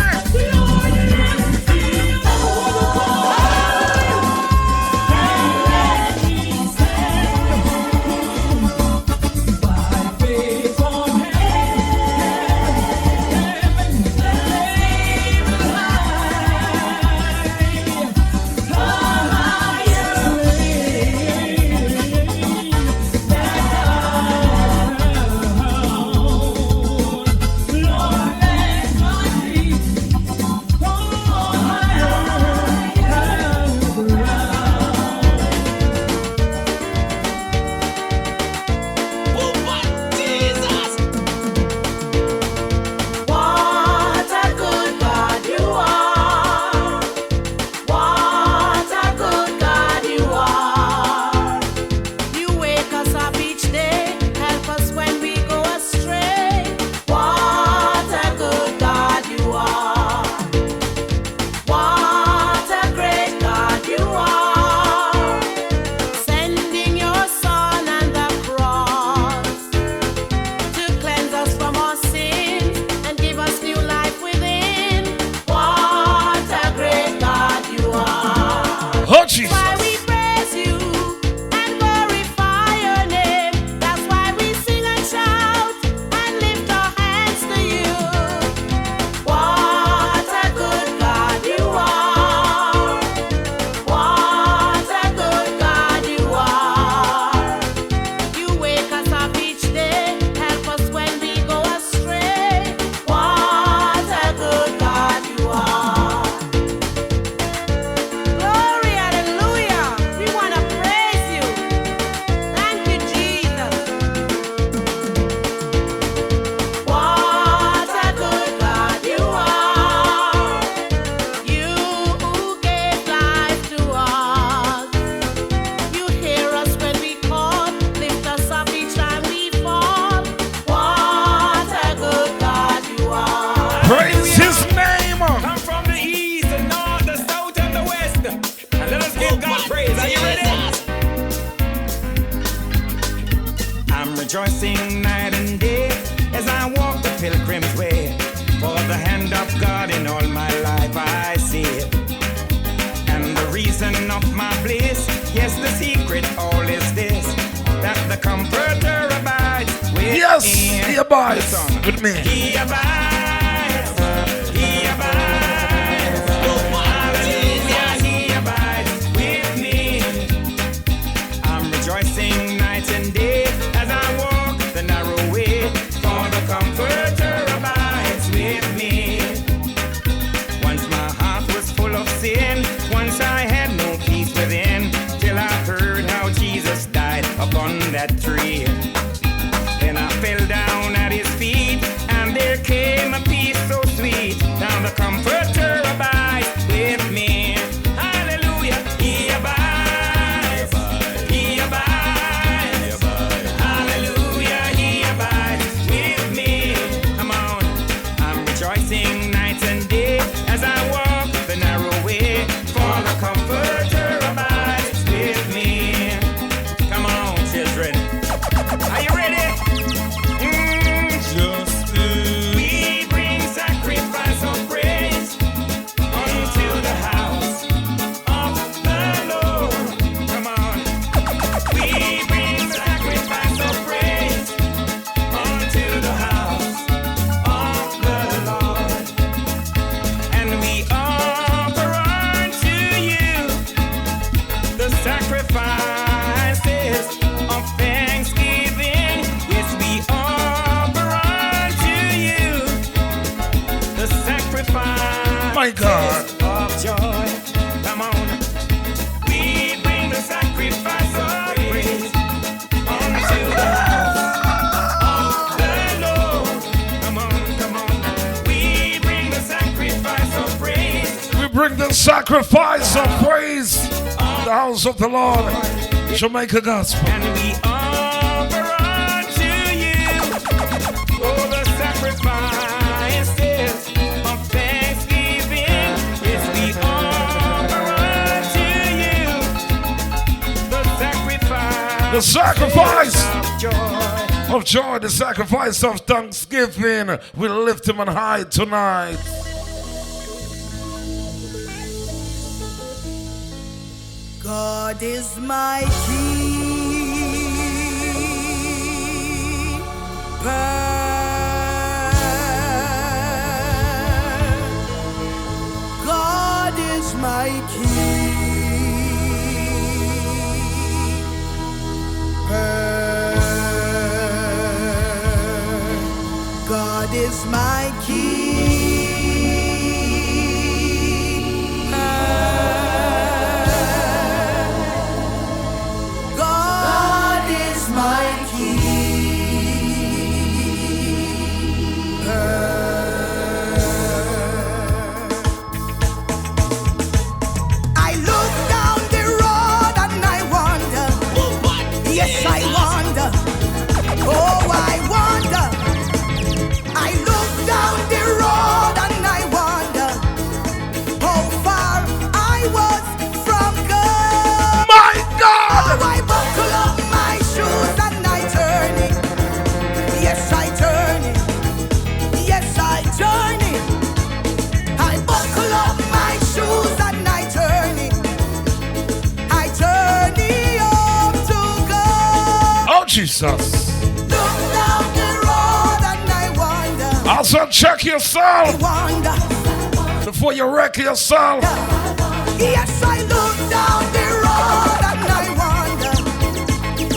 Speaker 8: rejoicing night and day as I walk the pilgrim's way. For the hand of God in all my life I see it. And the reason of my bliss, yes, the secret all is this, that the Comforter abides with
Speaker 1: yes,
Speaker 8: me.
Speaker 1: Yes, he abides with me.
Speaker 8: He abides. He abides. Hallelujah, he abides with me. I'm rejoicing night and day as I walk the narrow way, for the Comforter abides with me. Once my heart was full of sin, once I had no peace within, till I heard how Jesus that tree. Then I fell down at his feet, and there came a peace so sweet. Now the Comforter abides with me. Hallelujah, he abides. He abides. Hallelujah, he abides with me. Come on, I'm rejoicing night and day as I walk the narrow way. For the Comforter abides with me. Come on, children. Are you ready? We bring sacrifice of praise unto the house of the Lord. Come on. We bring sacrifice of praise unto the house of the Lord. And we offer unto you the sacrifices of thanksgiving. Yes, we offer unto you the sacrifice
Speaker 1: My God.
Speaker 8: of joy. Come on. We bring the sacrifice of praise unto the house of the Lord. Come on, come on. We bring the sacrifice of praise.
Speaker 1: We bring the sacrifice of praise to the house of the Lord. Jamaica Gospel.
Speaker 8: And we offer unto you all the sacrifices of thanksgiving. Yes, we offer unto you the sacrifice
Speaker 1: of joy, the sacrifice of thanksgiving. We lift him on high tonight.
Speaker 6: God is my keeper. God is my keeper. God is my God is my I look down the road and I wonder. Yes, I wonder. Oh, I wonder. I look down the road and I wonder how far I was from God.
Speaker 1: My God!
Speaker 6: Oh, I buckle up my shoes and I turn it. Yes, I turn it. Yes, I turn it. I buckle up my shoes and I turn it. I turn it up to God.
Speaker 1: Oh, Jesus.
Speaker 6: Look down the road and I wonder.
Speaker 1: Also, check
Speaker 6: I
Speaker 1: yourself
Speaker 6: wonder.
Speaker 1: before you wreck yourself.
Speaker 6: Yes, I look down the road and I wonder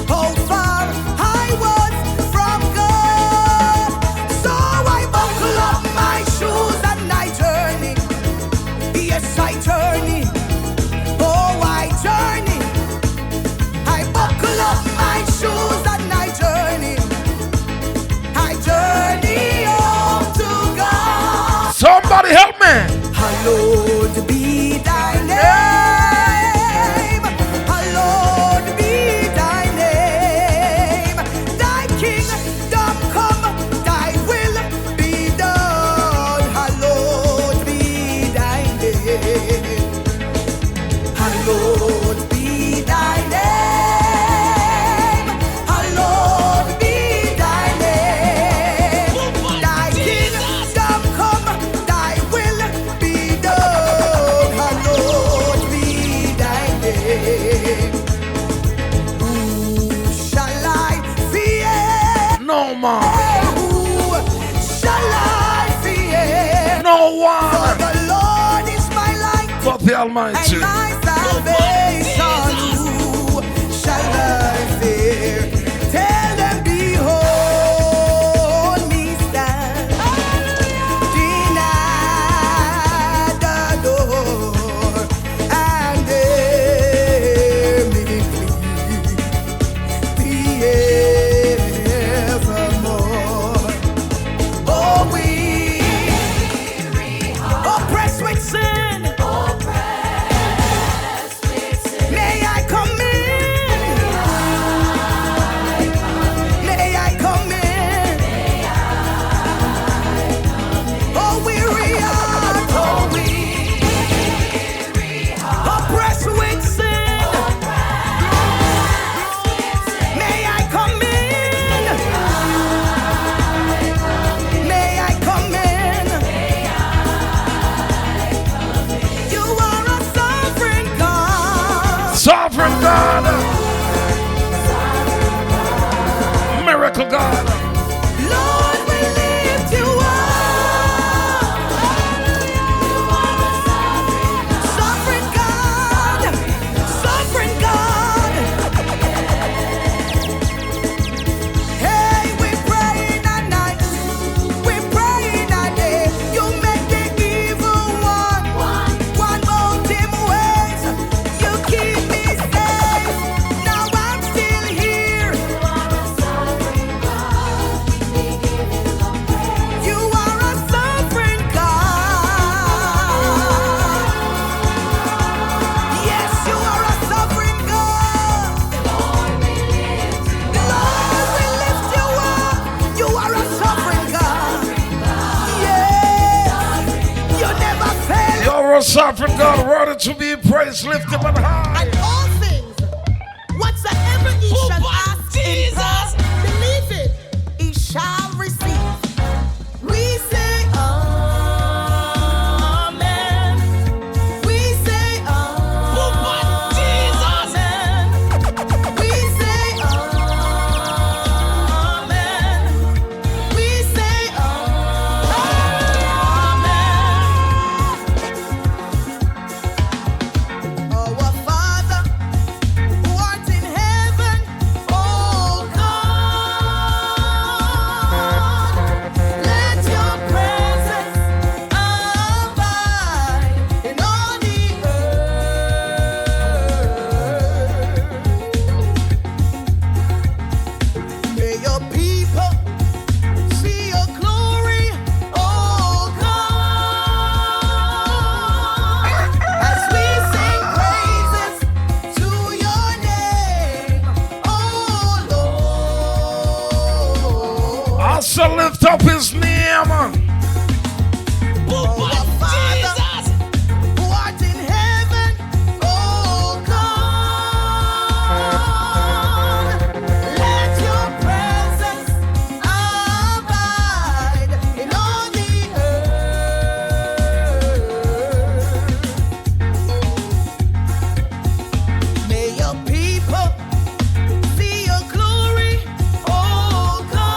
Speaker 6: how far I was from God. So I buckle up my shoes and I turn it. Yes, I turn it. Oh, I turn it. I buckle up my shoes and I turn it. I turn it up to God.
Speaker 1: Somebody help me.
Speaker 6: Hallowed be thy name. Hallowed be thy name. Thy kingdom come, thy will be done. Hallowed be thy name. Hallowed be thy name. Hallowed be thy name. Thy kingdom come, thy will be done. Hallowed be thy name. Who shall I fear?
Speaker 1: No man.
Speaker 6: Who shall I fear?
Speaker 1: No
Speaker 6: For
Speaker 1: one
Speaker 6: the Lord is my light
Speaker 1: but the Almighty.
Speaker 6: and my salvation. Who shall I fear? Tell them, behold me stand. Deny the door and hear me plead.
Speaker 1: God.
Speaker 6: Lord, we lift you up. Sovereign God, sovereign God. Hey, we pray in our night, we pray in our day. You make the evil one both him ways. You keep me safe. Now I'm still here. You are a sovereign God. Yes, you are a sovereign God. Lord, we lift you up. You are a sovereign God. Yes, you never fail.
Speaker 1: You're a sovereign God, worthy to be praised, lifted and high.
Speaker 6: And all things, whatsoever ye shall ask in prayer, believe it, ye shall receive. We say amen. We say amen. We say amen. We say amen. Our Father, who art in heaven, oh God, let your presence abide in all the earth. May your people see your glory, oh God, as we sing praises to your name, oh Lord.
Speaker 1: I shall lift up his name.
Speaker 6: Our Father, who art in heaven, oh God, let your presence abide in all the earth. May your people see your glory, oh God,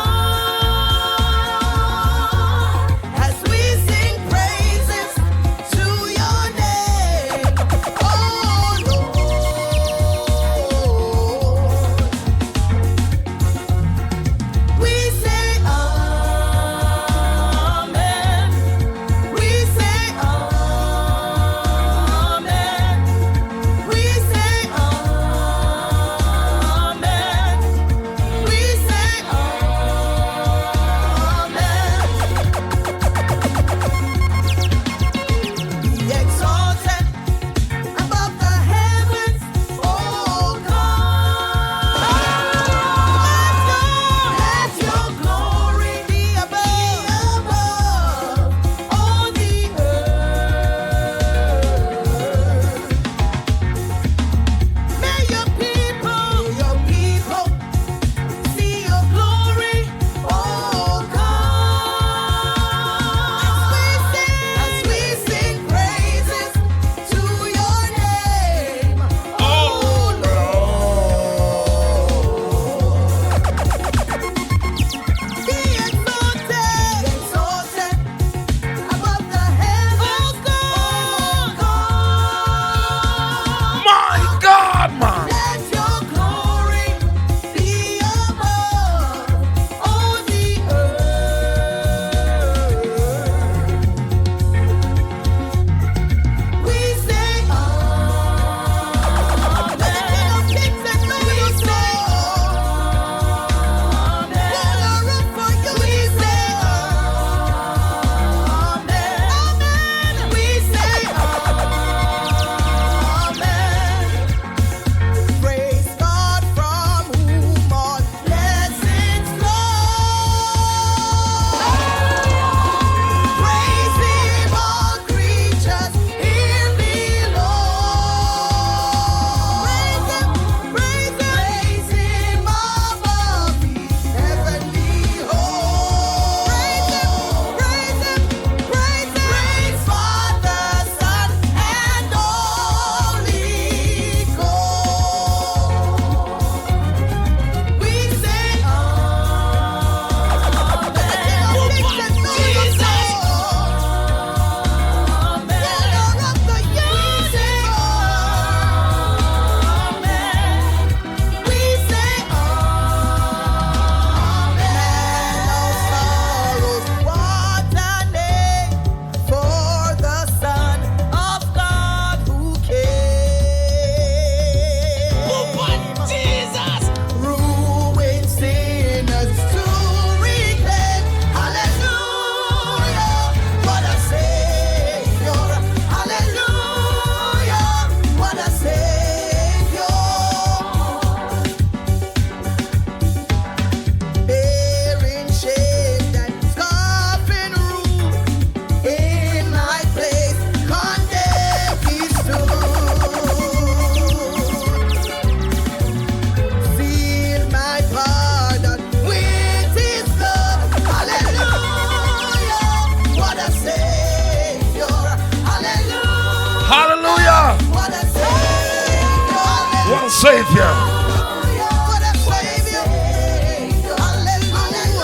Speaker 1: Savior.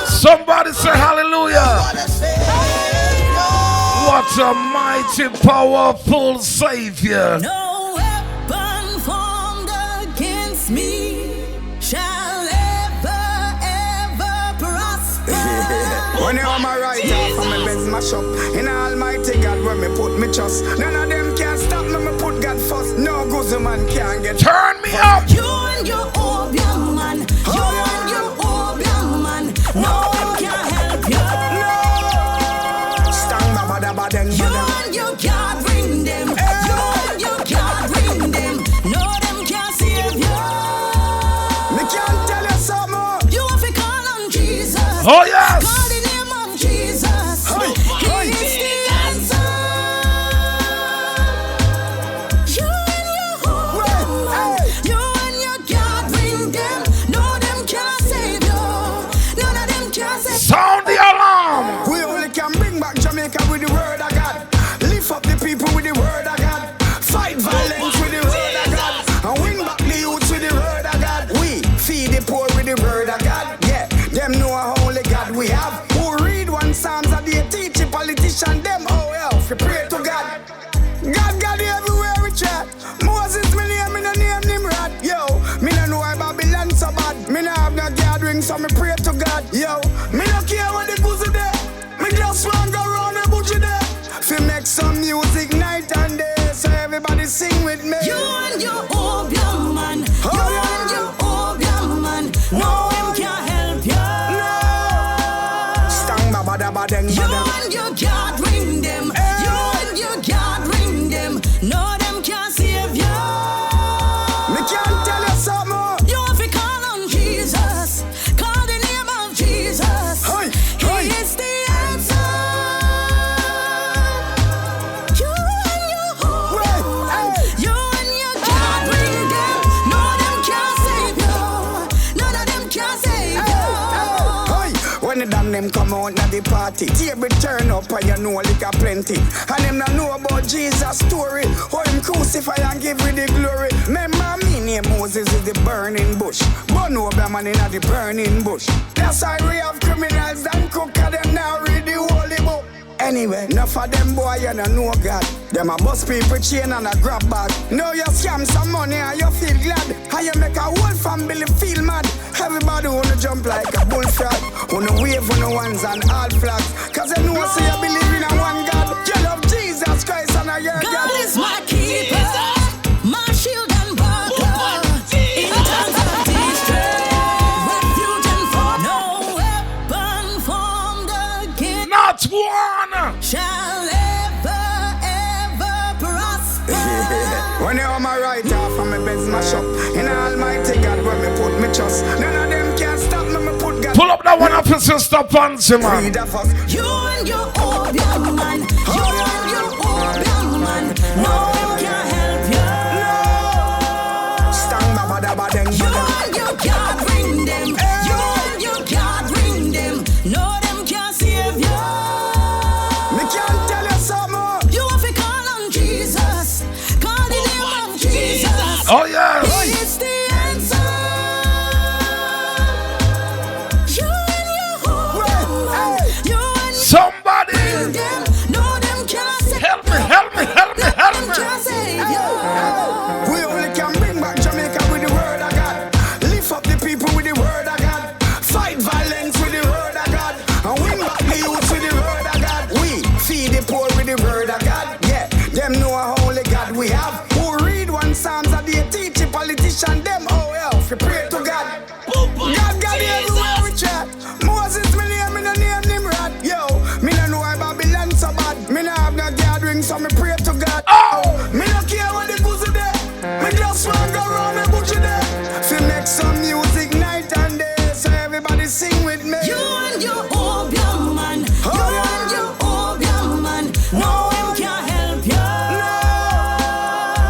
Speaker 1: Somebody say hallelujah. What a mighty, powerful Savior.
Speaker 7: No weapon formed against me shall ever prosper.
Speaker 8: When you on my right half and my best mash up in Almighty God where me put me trust. None of them can stop me, me put God first. No good man can get.
Speaker 1: Turn me up.
Speaker 7: You and your opium man. You and your opium man. No one can help you.
Speaker 8: Stand by bada
Speaker 7: You and you can't bring them. You and you can't bring them. No them can't save you.
Speaker 8: Me can't tell you something.
Speaker 7: You have to call on Jesus.
Speaker 1: Oh yes.
Speaker 7: Call the name of Jesus. He is the answer. You and your opium man. You and you can't bring them. No them can't save you. None of them can't save you.
Speaker 1: Sound the alarm.
Speaker 8: We only can bring back Jamaica with the word of God. Lift up the people with the word of God. Fight violence with the word of God. And win back the youth with the word of God. We feed the poor with the word of God. Yeah, them know how only God we have. Who read one Psalms and they teach the politician them how well we pray to God. God everywhere we chat. Moses me name, me no name Nimrod. Yo, me no know why Babylon so bad. Me no have no gathering so me pray to God. Yo, me no care what the goose there. Me just want go round the bush there. Fi make some music night and day. So everybody sing with me.
Speaker 7: You and your opium man. You and your opium man. No one can help you.
Speaker 8: Stang ba bada badeng
Speaker 7: You
Speaker 8: badeng.
Speaker 7: and you can't bring them. You and you can't bring them. No them can't save you.
Speaker 8: Me can't tell you something.
Speaker 7: You have to call on Jesus. Call the name of Jesus.
Speaker 8: Hey,
Speaker 7: He
Speaker 8: hey.
Speaker 7: is the answer. You and your opium man. You and you can't bring them. No them can't save you. None of them can't save you.
Speaker 8: Hey, when the damn them come out na the party, table turn up and you know liquor plenty. And them not know about Jesus' story. How him crucify and give with the glory. Remember me name Moses is the burning bush. But no man in the burning bush. That's why we have criminals and cook and them now read the holy book. Anyway, enough of them boy you don't know God. Them a bust people chain and a grab bag. Now you scam some money and you feel glad. And you make a whole family feel mad. Everybody wanna jump like a bullfrog. Wanna wave on the ones and all flags. Cause they know say you believe in a one God. You love Jesus Christ and a your God.
Speaker 7: God is my keeper, my shield and buckler. In times of distress, refuge and fortress. No weapon formed against
Speaker 1: Not one.
Speaker 7: shall ever prosper.
Speaker 8: When you on my right half and my best mash up in Almighty God where me put me trust. None of them can stop me, me put God.
Speaker 1: Pull up that one up and sister Pansy, man.
Speaker 8: Read of us.
Speaker 7: You and your opium man. You and your opium man. No one can help you.
Speaker 8: Stang ba bada badeng
Speaker 7: You
Speaker 8: badeng.
Speaker 7: and you can't bring them. You and you can't bring them. No them can't save you.
Speaker 8: Me can't tell you something.
Speaker 7: You have to call on Jesus. Call the name of Jesus.
Speaker 1: Oh yes.
Speaker 7: He is the answer. You and your opium man. You and
Speaker 1: Somebody
Speaker 7: them. No them can't save
Speaker 1: help me, help me, help me, help
Speaker 7: them
Speaker 1: me.
Speaker 7: can't save you.
Speaker 8: We only can bring back Jamaica with the word of God. Lift up the people with the word of God. Fight violence with the word of God. And win back the youth with the word of God. We feed the poor with the word of God. Yeah, them know how only God we have. Who read one Psalms and they teach the politician them how well we pray to God. God everywhere we chat. Moses me name, me no name Nimrod. Yo, me no know why Babylon so bad. Me no have no gathering so me pray to God. Oh, me no care what the goose there. Me just want go round the bush there. Fi make some music night and day. So everybody sing with me.
Speaker 7: You and your opium man. You and your opium man. No one can help you.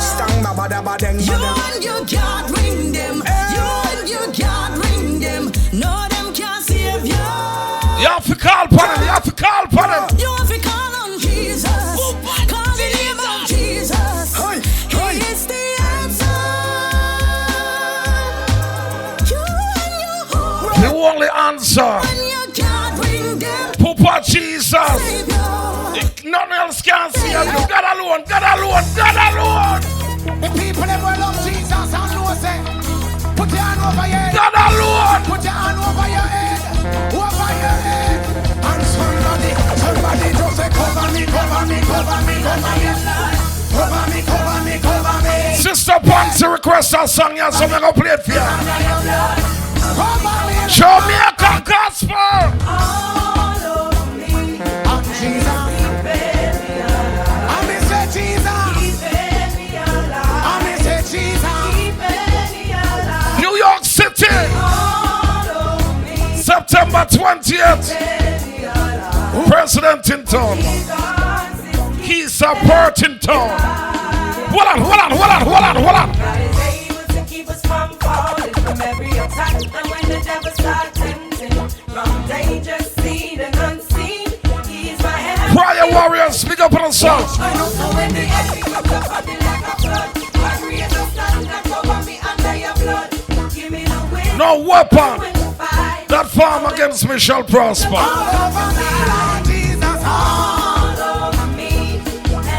Speaker 8: Stang ba bada badeng
Speaker 7: You
Speaker 8: badeng.
Speaker 7: and you can't bring them. You and you can't bring them. No them can't save you.
Speaker 1: You have to call upon him, you have to call upon him.
Speaker 7: You have to call on Jesus. Call the name of Jesus.
Speaker 8: Hey,
Speaker 7: He
Speaker 8: hey.
Speaker 7: is the answer.
Speaker 1: answer. Papa Jesus. Nothing else can see you. God alone, God alone, God alone.
Speaker 5: The people that will love Jesus and know say, put your hand over your head.
Speaker 1: God alone.
Speaker 5: Put your hand over your head. Over your head. And somebody just say, cover me, cover me, cover me, cover me. Cover me, cover me, cover me.
Speaker 1: Sister Pansy request a song here, so I'm going to play it for you. Jamaica Gospel.
Speaker 3: All over me.
Speaker 5: And Jesus. And me say Jesus.
Speaker 3: Keeping me alive.
Speaker 5: And me say Jesus.
Speaker 3: Keeping me alive.
Speaker 1: New York City.
Speaker 3: All over me.
Speaker 1: September 20th. President in town. He's a part in town. Hold on.
Speaker 3: God is able to keep us from falling from every attack. And when the devil starts tempting, from danger seen and unseen, he's my help.
Speaker 1: Prayer warriors, big up on the song.
Speaker 3: I know so when the enemy comes up on me like a flood, God creates a stand that cover me under your blood. Give me the wind.
Speaker 1: No weapon
Speaker 3: When the fight
Speaker 1: that form against me shall prosper.
Speaker 5: All over me, Lord Jesus.
Speaker 3: all over me.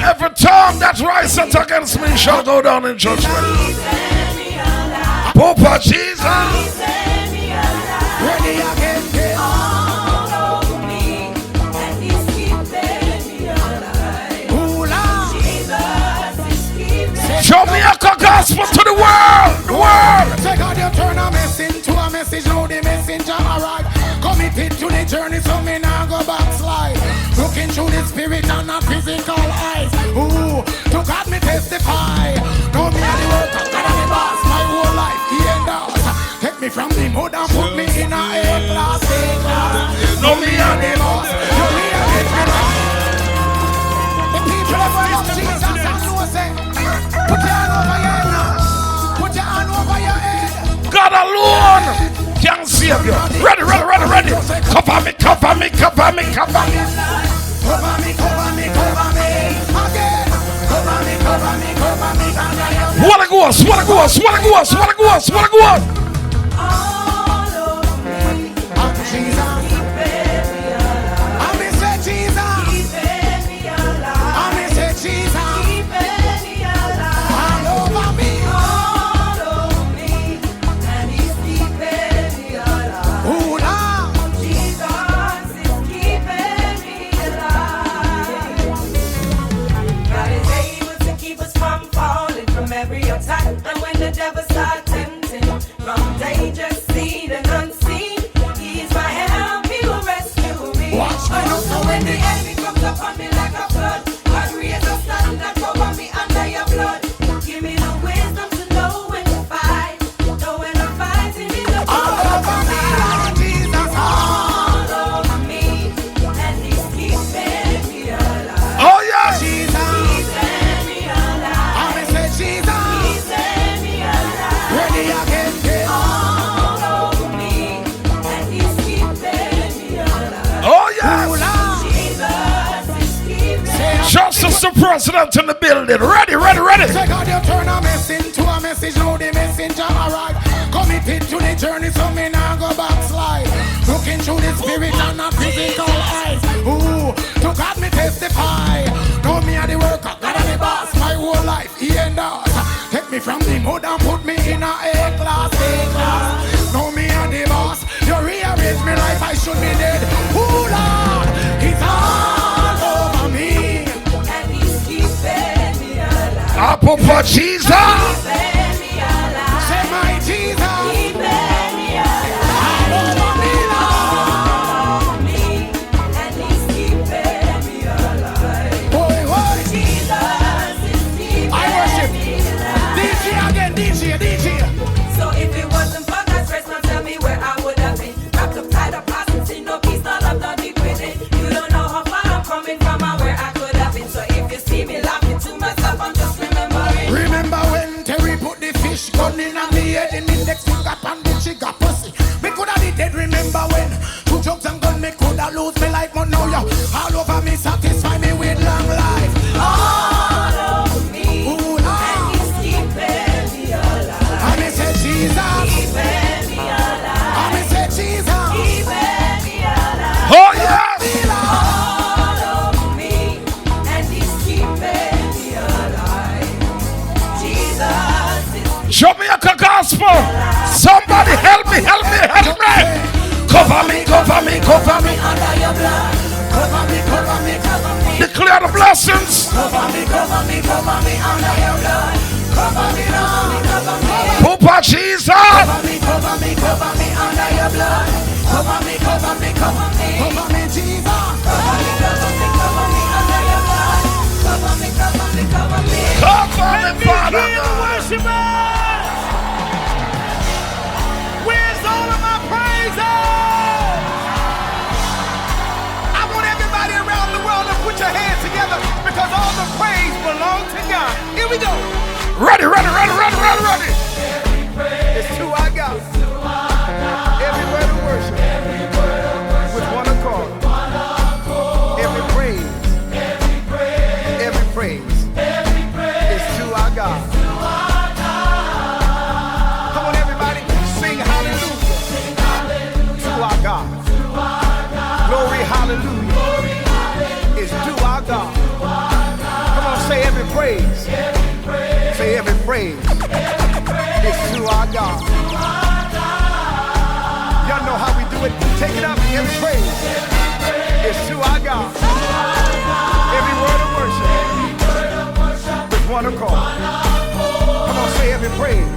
Speaker 1: Every tongue that rises against me shall go down in judgment.
Speaker 3: Keeping me alive.
Speaker 1: Papa Jesus.
Speaker 3: Keeping me alive.
Speaker 5: Ready again, again.
Speaker 3: All over me. And he's keeping me alive.
Speaker 5: Ooh, Lord.
Speaker 3: Jesus is keeping.
Speaker 1: Jamaica Gospel to the world. The world.
Speaker 5: Say God, you turn a message to a message. Now the messenger arrive. Committed to the journey, so me now go backslide. Looking through the spirit and not physical eyes. Ooh, to God me testify. Know me and the work, God and the boss. My whole life, he endorse. Take me from the mud and put me in a A-class, A-class. Know me and the boss. You rearrange me right. The people that love Jesus and know say, put your hand over your head now. Put your hand over your head.
Speaker 1: God alone can save you. Ready. Cover me.
Speaker 5: Cover me, cover me, cover me. Again. Cover me, cover me, cover me.
Speaker 1: What a ghost.
Speaker 3: All over me.
Speaker 5: And Jesus.
Speaker 3: Keeping me alive.
Speaker 5: And me say Jesus.
Speaker 3: Keeping me alive.
Speaker 5: And me say Jesus.
Speaker 3: Keeping me alive.
Speaker 5: All over me.
Speaker 3: All over me. And he's keeping me alive.
Speaker 5: Ooh, Lord.
Speaker 3: Jesus is keeping me alive. God is able to keep us from falling from every attack. And when the devil starts tempting, from danger seen and unseen, he's my help, he will rescue me.
Speaker 5: Watch me.
Speaker 3: I know so when the enemy comes upon me like a flood, God raise a stand that cover me under your blood. Give me the wisdom to know when to fight. Know when to fight in the
Speaker 5: All over me, Lord Jesus.
Speaker 3: all over me, and he's keeping me alive.
Speaker 1: Oh yeah.
Speaker 5: Jesus.
Speaker 3: Keeping me alive.
Speaker 5: And me say Jesus.
Speaker 3: Keeping me alive.
Speaker 5: Ready again, again.
Speaker 3: All over me, and he's keeping me alive.
Speaker 1: Oh
Speaker 5: Ooh,
Speaker 1: yeah.
Speaker 5: Lord.
Speaker 3: Jesus is keeping.
Speaker 1: Justice the president in the building. Ready.
Speaker 5: Say God, you turn a message to a message. Now the messenger arrive. Committed to the journey, so me now go backslide. Looking through the spirit and not physical eyes. Ooh, to God me testify. Know me and the worker, God and the boss. My whole life, he endorse. Take me from the mud and put me in a A-class, A-class. Know me and the boss. You rearrange me life, I should be dead. Ooh, Lord, he's all over me.
Speaker 3: And he's keeping me alive.
Speaker 1: Papa Jesus.
Speaker 3: Keeping me alive.
Speaker 5: Say my Jesus.
Speaker 3: Keeping me alive.
Speaker 5: All over me, Lord.
Speaker 3: All over me, and he's keeping me alive.
Speaker 5: Boy, boy.
Speaker 3: Jesus is keeping
Speaker 5: I worship.
Speaker 3: me alive.
Speaker 5: DJ again, DJ.
Speaker 3: So if it wasn't for God's grace, now tell me where I would have been. Wrapped up tight up, passing, see no peace, no love, no deep within. You don't know how far I'm coming from and where I could have been. So if you see me laughing to myself, I'm just remembering.
Speaker 5: Remember when Terry put the fish gun in on me head, in index finger pan, then she got pussy. Me coulda be dead. Remember when 2 drugs and gun, me coulda lose me life, but now you all over me, satisfy me with long life.
Speaker 3: All over me,
Speaker 5: Ooh,
Speaker 3: and
Speaker 5: Lord.
Speaker 3: he's keeping me alive.
Speaker 5: I me say Jesus.
Speaker 3: Keeping me alive.
Speaker 5: I me say Jesus.
Speaker 3: Keeping
Speaker 7: Cover me, cover me, cover me under your blood. Cover me, Lord, cover me.
Speaker 1: Papa Jesus.
Speaker 7: Cover me, cover me, cover me under your blood. Cover me, cover me, cover me. Cover me, Jesus. Cover me, cover me, cover me under your blood. Cover me, cover me, cover me.
Speaker 1: Cover me, Father God.
Speaker 2: Worshipers! Where's all of my praises? I want everybody around the world to put your hands together because all the praise belongs to God. Here we go.
Speaker 1: Ready, ready, ready, ready, ready, ready.
Speaker 2: It's to our God. Every word of worship. With one accord. Every praise. Every praise. Is to our God. Come on, everybody. Sing hallelujah. To our God. Glory, hallelujah. Is to our God. Come on, say every praise. Say every praise. Is to our God. Y'all know how we do it. Take it up. Every praise is to our God. Every word of worship with one accord. Come on, say every praise.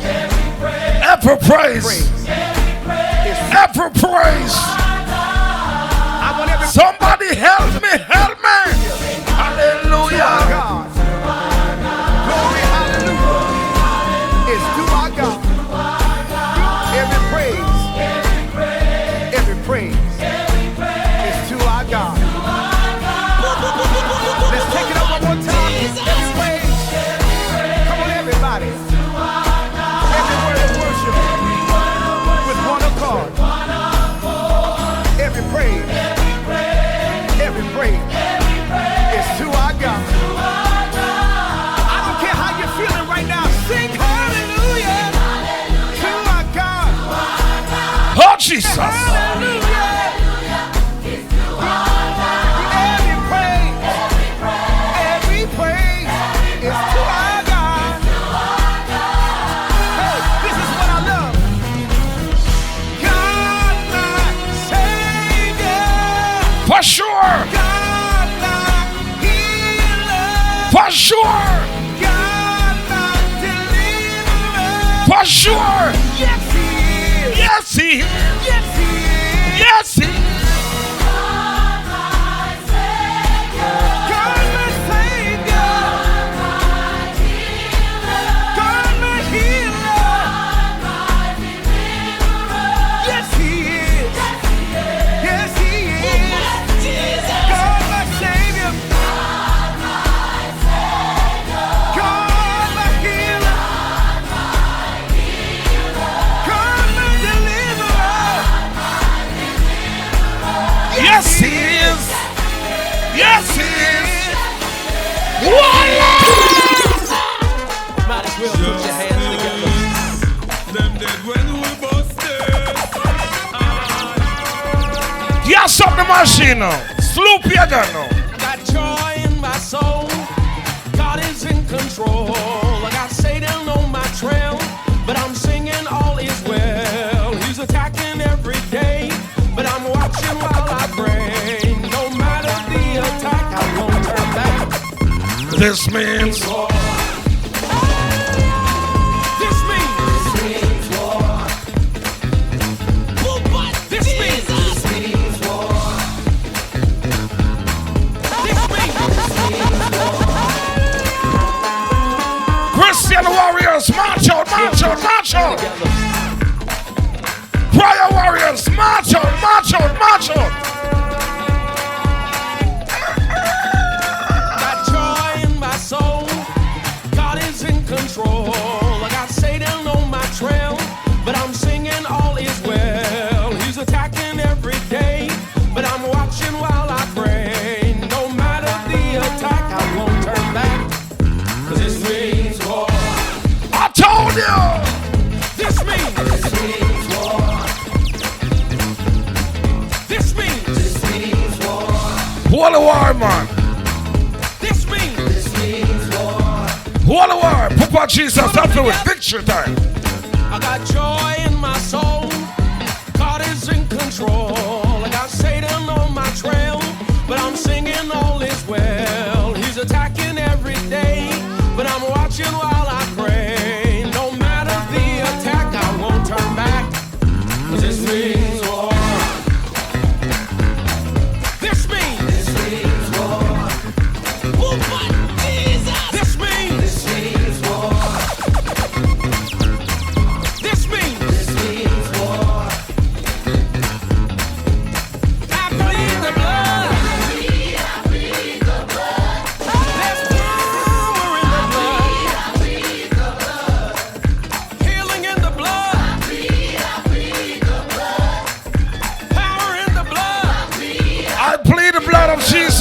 Speaker 1: Every praise.
Speaker 2: Is
Speaker 1: Every praise.
Speaker 2: I want every
Speaker 1: Somebody help me, help me.
Speaker 2: to our
Speaker 1: Hallelujah.
Speaker 2: God. Glory, hallelujah. Is to our God. Every praise. Every praise is to our God. Let's take it up one more time. Every praise. Come on, everybody. Every word of worship with one accord. Every praise. Every praise is to our God. I don't care how you're feeling right now. Sing hallelujah to our God.
Speaker 1: Oh, Jesus.
Speaker 2: Hallelujah. Every praise is to our God. Hey, this is what I love. God, my Savior.
Speaker 1: For sure.
Speaker 2: God, my healer.
Speaker 1: For sure.
Speaker 2: God, my deliverer.
Speaker 1: For sure.
Speaker 2: Yes, He is.
Speaker 1: Yes, he is.
Speaker 2: Yes, He is.
Speaker 1: Yes, he is.
Speaker 2: God, my Savior. God, my healer. Yes, He is. Yes, He is. God, my Savior. God, my healer. God, my deliverer.
Speaker 1: Yes, he is. Yes, he is. Voila!
Speaker 9: Might as well put your hands together.
Speaker 8: Them dead when we busted.
Speaker 1: Yes, up the machine now. Sloop your gun now.
Speaker 9: Got joy in my soul. God is in control. I got Satan on my trail, but I'm singing all is well. He's attacking every day, but I'm watching while I pray. No matter the attack, I won't turn back.
Speaker 1: This means
Speaker 9: This means war. This means war. This means
Speaker 1: Christian warriors, march out, march out, march out. Prayer warriors, march out, march out, march out.
Speaker 9: got joy in my soul. God is in control. I got Satan on my trail, but I'm singing all is well. He's attacking every day, but I'm watching while I pray. No matter the attack, I won't turn back. 'Cause this means war.
Speaker 1: I told you.
Speaker 9: This means war. This means war.
Speaker 1: What a war, man.
Speaker 9: This means war.
Speaker 1: What a war. Papa Jesus, help me with victory time.
Speaker 9: I got joy in my soul. God is in control. I got Satan on my trail, but I'm singing all is well. He's attacking every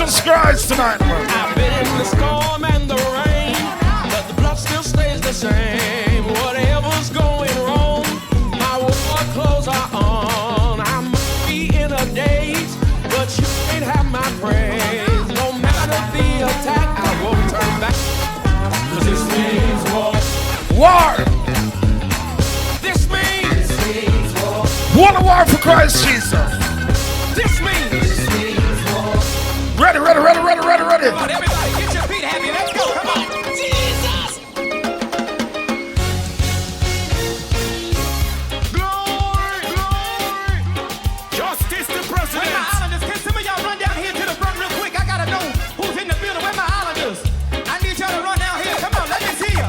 Speaker 1: Jesus Christ tonight, man.
Speaker 9: I've been in the storm and the rain, but the blood still stays the same. Whatever's going wrong, my war clothes are on. I might be in a daze, but you ain't have my praise. No matter the attack, I won't turn back. 'Cause this means war.
Speaker 1: War.
Speaker 9: This means war.
Speaker 1: What a war for Christ Jesus.
Speaker 9: This means war.
Speaker 1: Ready.
Speaker 9: Come on, everybody, get your feet happy. Let's go. Come on. Jesus. Glory. Justice the president. Where my islanders? Can some of y'all run down here to the front real quick? I gotta know who's in the building. Where my islanders? I need y'all to run down here. Come on, let me see ya.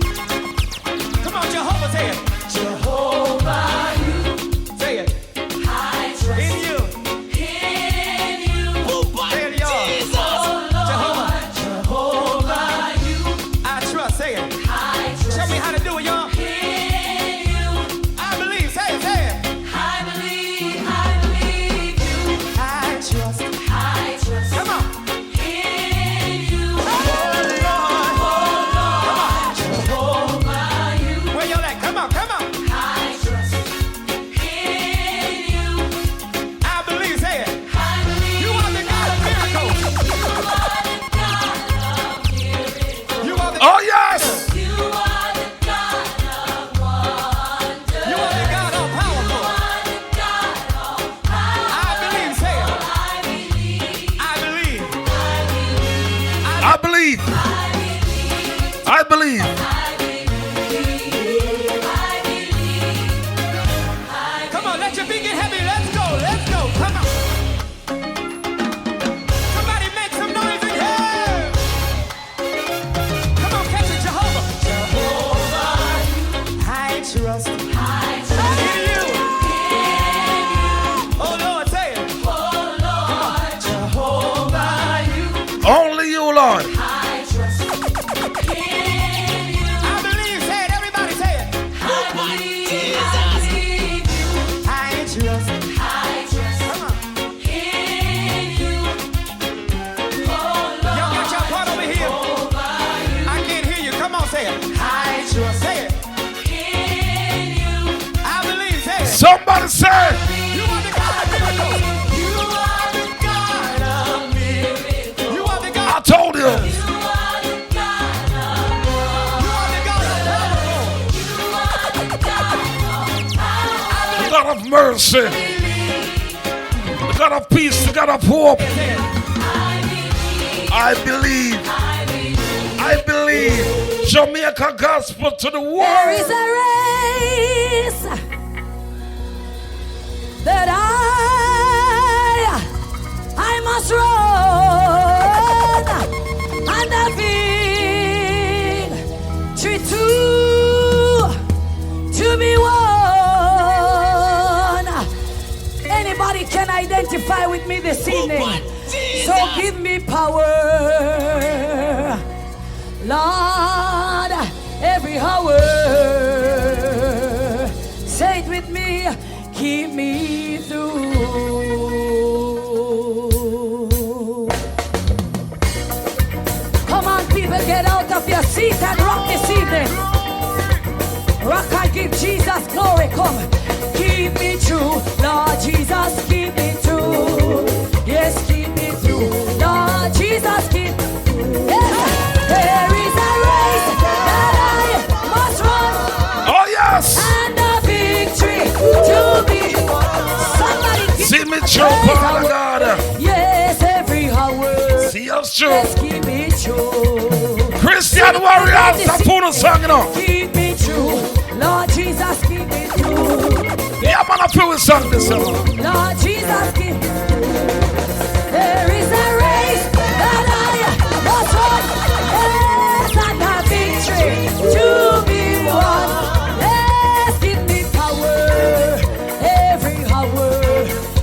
Speaker 9: Come on, Jehovah, say it. Jehovah, you. Say it.
Speaker 4: I trust
Speaker 9: In you.
Speaker 4: in you.
Speaker 9: Say it, y'all. Jehovah.
Speaker 4: Jehovah, you.
Speaker 9: I trust. Say it.
Speaker 4: I trust
Speaker 9: Show me how to do it, y'all.
Speaker 4: in you.
Speaker 9: I believe. Say it.
Speaker 4: I believe you.
Speaker 9: I trust.
Speaker 4: I trust
Speaker 9: Come on.
Speaker 4: in you.
Speaker 9: Oh, Lord.
Speaker 4: Jehovah, you.
Speaker 9: Where y'all at? Come on.
Speaker 4: I trust in you.
Speaker 9: I believe. Say it.
Speaker 4: I believe
Speaker 9: You are the God of miracles.
Speaker 4: you are the God of miracles.
Speaker 9: You are the
Speaker 1: Oh, yes.
Speaker 4: You are the God of wonders.
Speaker 9: You are the God of powerful.
Speaker 4: You are the God of power.
Speaker 9: I believe. Say it.
Speaker 4: I believe.
Speaker 9: I believe.
Speaker 1: I believe. I believe.
Speaker 9: Come on, let your feet get heavy. Let's go. Come on. Somebody make some noise in here. Come on, catch it, Jehovah. I trust in you. Oh, Lord, say it. Jehovah, you.
Speaker 1: Only you, Lord.
Speaker 4: I trust in you.
Speaker 9: I believe. Say it. Everybody say it.
Speaker 4: I believe you.
Speaker 9: I trust.
Speaker 4: I trust
Speaker 9: Come on.
Speaker 4: in you. Oh,
Speaker 9: Y'all got your part over here. I can't hear you. Come on, say it. I trust. Say it.
Speaker 4: in you.
Speaker 9: I believe. Say it.
Speaker 1: Somebody say,
Speaker 9: You are the God of miracles.
Speaker 4: You are the God of miracles.
Speaker 9: You are the
Speaker 1: I
Speaker 9: God.
Speaker 1: told you.
Speaker 4: You are the God of
Speaker 9: You are the God of powerful.
Speaker 4: You are the God of power.
Speaker 1: The God of mercy. The God of peace. The God of hope. I believe. I believe. Jamaica gospel to the
Speaker 3: There
Speaker 1: world.
Speaker 3: is a race that I must run, and the victory to be won. Anybody can identify with me this evening? So give me power, Lord, every hour. Say it with me, keep me through. Come on, people, get out of your seat and rock this evening. Rock and give Jesus glory. Come, keep me true, Lord Jesus, keep me true. Yes, keep me through, Lord Jesus, keep. Yes, there is a race that I must run,
Speaker 1: Oh, yes.
Speaker 3: and the victory to be won. Somebody keep
Speaker 1: See me through, Father God.
Speaker 3: Yes, every hour.
Speaker 1: See us through.
Speaker 3: Yes, keep me true.
Speaker 1: Christian warriors. Tapuna song, you know.
Speaker 3: Keep me true, Lord Jesus, keep me true.
Speaker 1: Yeah, man, I feel with song this song.
Speaker 3: Lord Jesus, keep me true. There is a race that I must run, yes, and the victory to be won. Yes, give me power every hour.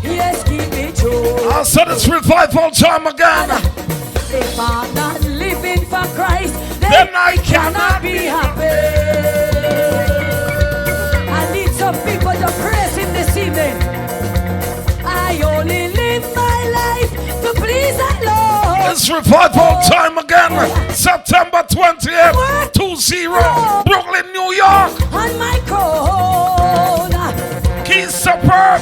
Speaker 3: Yes, give me joy.
Speaker 1: I said it's revival time again.
Speaker 3: If I'm not living for Christ,
Speaker 1: Then I Yes, revival time again. September 20th, 20, Brooklyn, New York.
Speaker 3: On my crown.
Speaker 1: Keys Superb.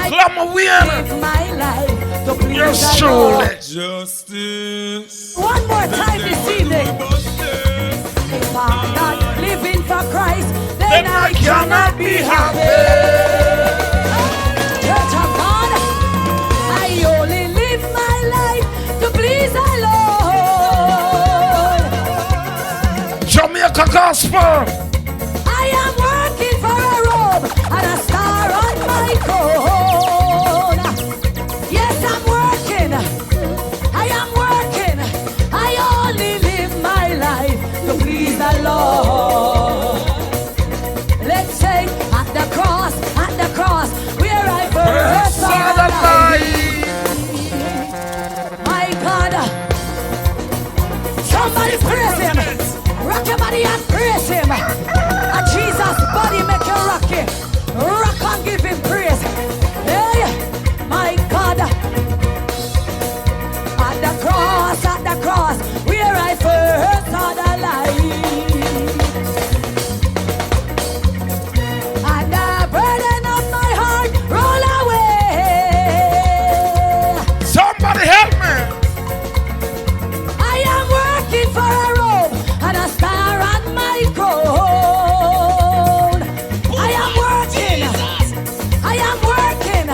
Speaker 1: Glamour Wien.
Speaker 3: Give my life to please
Speaker 1: Yes,
Speaker 3: the Lord.
Speaker 1: truly.
Speaker 8: Justice.
Speaker 3: One more time this evening. If I'm not living for Christ, then I cannot be happy. Church of God, I only live my life to please the Lord.
Speaker 1: Jamaica Gospel.
Speaker 3: I am working for a robe and a star on my crown. Yes, I'm working. I am working. I only live my life to please the Lord. Let's say at the cross, where I first saw the light. My God, somebody praise Him. Rock your body and praise Him. And Jesus' body make you rock it. Rock and give Him praise. Hey, my God. At the cross, where I first saw the light. And the burden of my heart roll away.
Speaker 1: Somebody help me.
Speaker 3: I am working for a robe and a star on my crown. I am working.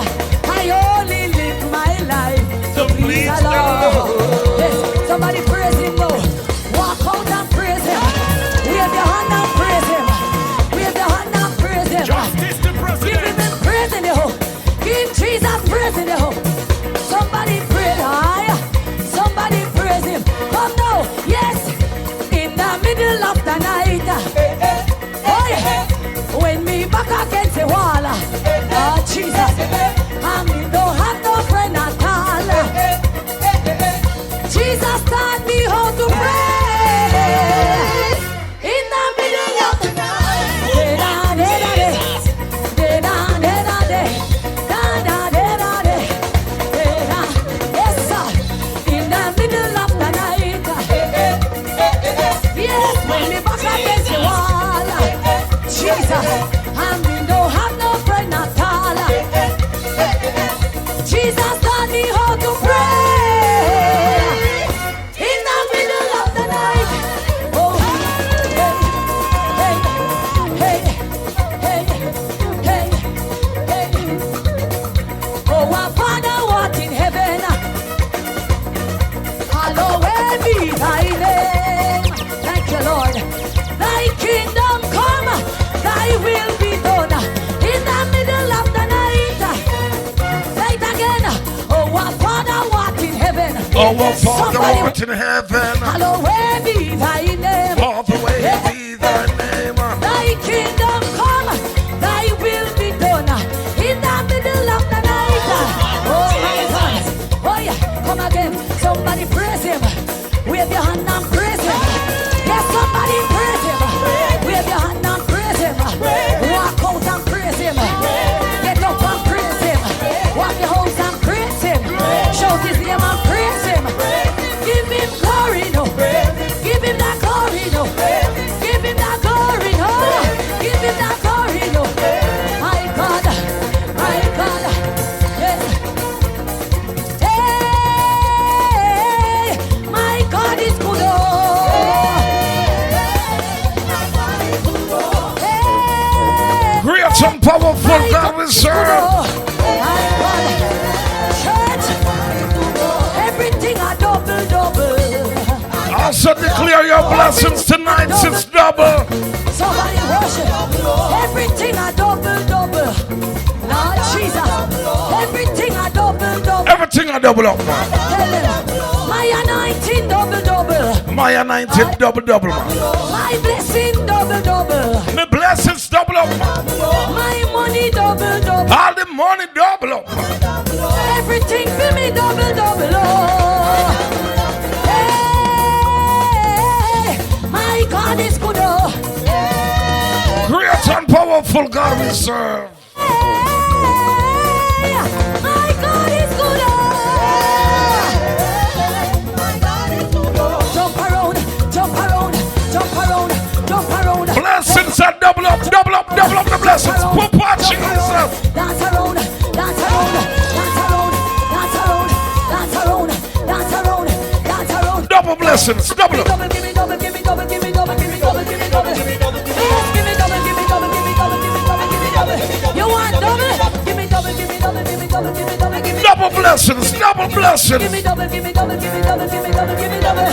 Speaker 3: I only live my life to please the Lord. Yes, somebody praise Him now. Walk out and praise Him. Wave your hand and praise Him. Wave your hand and praise Him.
Speaker 8: Justice the
Speaker 3: Give
Speaker 8: president.
Speaker 3: Him praise in the home. Give Jesus praise in the home. Somebody praise Him. Somebody praise Him. Come now. Yes. In the middle of the night. Oh yeah. When me back against the wall. Oh Jesus. And me don't have no friend at all. Jesus taught me how to pray. In the middle of the night. Yes, sir. In the middle of the night. Yes, when me back against the wall. Jesus, and we don't have no friend at all. Jesus taught me how to pray. In the middle of the night. Oh, hey, hey, hey, hey, hey, hey. Oh, our Father what in heaven, hallowed be thy name. Thank you, Lord. Thy kingdom come, thy will be done. In the middle of the night. Say it again. Oh, our Father what in heaven.
Speaker 1: Our Father
Speaker 3: Somebody-
Speaker 1: art in heaven.
Speaker 3: Hallowed be thy name.
Speaker 1: Father, way be thy name.
Speaker 3: Thy kingdom come, thy will be done. In the middle of the night. Oh my God. Oh yeah, come again. Somebody praise Him. Wave your hand and praise Him. Yes, somebody praise Him. Wave your hand and praise Him. Walk out and praise Him. Get up and praise Him. Walk your house and praise Him. Shout His name and praise Him. Give Him glory, no. Give Him that glory, no. Give Him that glory, no. Give Him that glory, no. My God, yes. Hey, my God is good, oh. Hey,
Speaker 1: Great and powerful God we serve.
Speaker 3: my God, church, everything a double.
Speaker 1: Also declare your blessings tonight. It's double.
Speaker 3: Somebody worship. Everything a double. Lord Jesus. Everything a double.
Speaker 1: Everything I double up, man.
Speaker 3: Tell them. My anointing double.
Speaker 1: My anointing double, man.
Speaker 3: My blessing double.
Speaker 1: My blessings double up, man.
Speaker 3: My money double.
Speaker 1: All the money double up, man.
Speaker 3: Everything for me double. Oh. Hey, my God is good. Oh.
Speaker 1: Great and powerful God we serve.
Speaker 3: Hey, my God is good. Oh.
Speaker 1: blessings. Double up.
Speaker 3: Double, give me double, give me double, give me double, give me double, give me double. Yes, give me double, give me double, give me double, give me double, give me double. You want double? Give me double, give me double, give me double, give me double, give me
Speaker 1: Double blessings. Double blessings.
Speaker 3: give me double, give me double, give me double, give me double, give me double.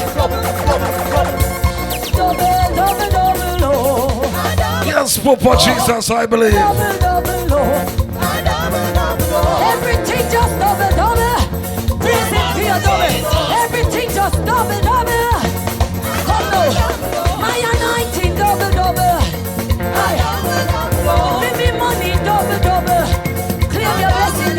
Speaker 3: Double, double, double, oh.
Speaker 1: Yes, Papa Jesus, I believe.
Speaker 3: Double, double, oh. Everything just double, double. Praise Him for your double. Everything just double, double. Come now. My anointing double, double. Give me money double, double. Claim your blessing.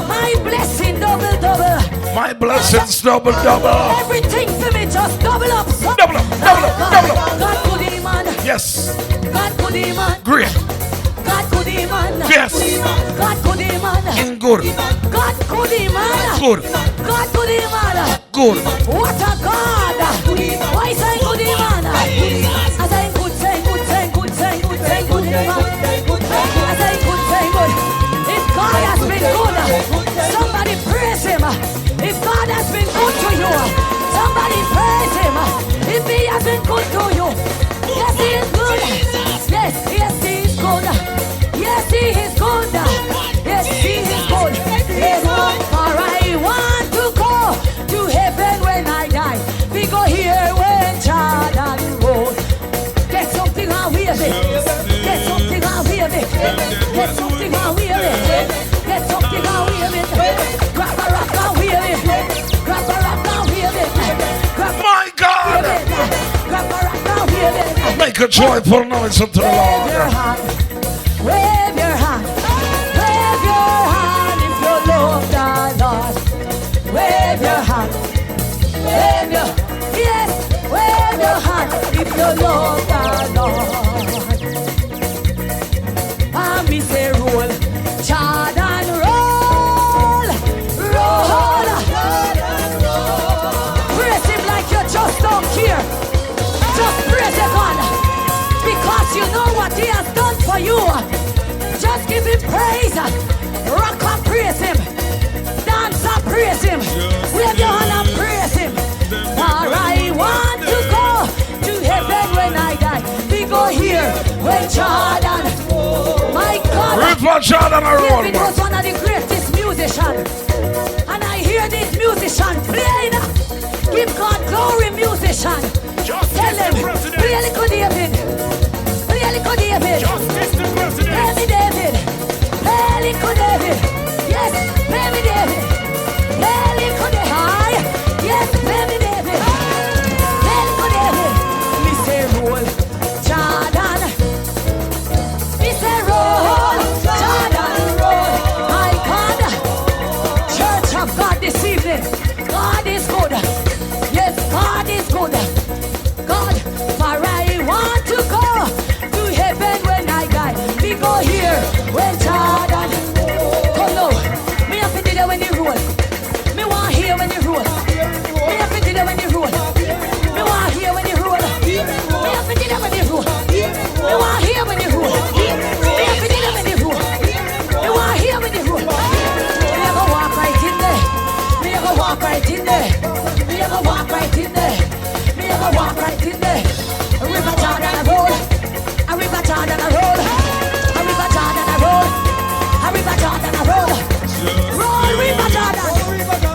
Speaker 3: My blessing double, double.
Speaker 1: My blessings double, double.
Speaker 3: Everything for me just double up.
Speaker 1: Double up, double up, double up.
Speaker 3: God could him man.
Speaker 1: Yes.
Speaker 3: God could him man.
Speaker 1: Great.
Speaker 3: God could him man.
Speaker 1: Yes.
Speaker 3: God could him man.
Speaker 1: In good.
Speaker 3: God could him man.
Speaker 1: Good.
Speaker 3: God could him man.
Speaker 1: Good.
Speaker 3: What a God. Why say good him man? As I good say good say good say good say good him man. As I good say good. If God has been good, somebody praise him. If God has been good to you, somebody praise him. If he has been good to you, yes he is good. Yes, yes he is good. Yes he is good. Yes he is good. Yes, for I want to go to heaven when I die. We go here when Jordan road. Get something and wave it. Get something and wave it. Get something and wave it. Get something and wave it. Grab a rock and wave it. Grab a rock and wave it.
Speaker 1: My God.
Speaker 3: Grab a rock and wave it.
Speaker 1: Make a joyful noise unto the
Speaker 3: Wave your
Speaker 1: Lord.
Speaker 3: hand. Wave your hand. Wave your hand if you love the Lord. Wave your hand. Wave your, yes, wave your hand if you love the Lord. And me say roll, Jordan roll, roll. Praise him like you just don't care. Just praise him God, because you know what he has done for you. Just give him praise. Rock and praise him. Dance and praise him. Wave your hand and praise him. For I want to go to heaven when I die. We go here when Jordan. My God.
Speaker 1: River Jordan a roll,
Speaker 3: David
Speaker 1: man.
Speaker 3: was one of the greatest musicians. And I hear this musician playing. Give God glory, musician. Tell him, play a little David. Play a little David. Play me David. Play a little David. Yes, play me David. Play a little David. Yes, play me David. Play a little David. Me say roll, Jordan. Me say roll, Jordan roll. My God, Church of God this evening. God is good. Yes, God is good. God, for I want to go to heaven when I die. We go here when Jordan. Come now, me have to do that when you roll. Me want hear when you roll. Me have to do that when you roll. Me want hear when you roll. Me have to do that when you roll. Me want hear when you roll. Me have to do that when you roll. Me want hear when you roll. Me have to walk right in there. Me have to walk right in there. Me have to walk right in there. Me have to walk right in there. A river Jordan a roll. A river Jordan a roll. A river Jordan a roll. A river Jordan a roll. Roll river Jordan.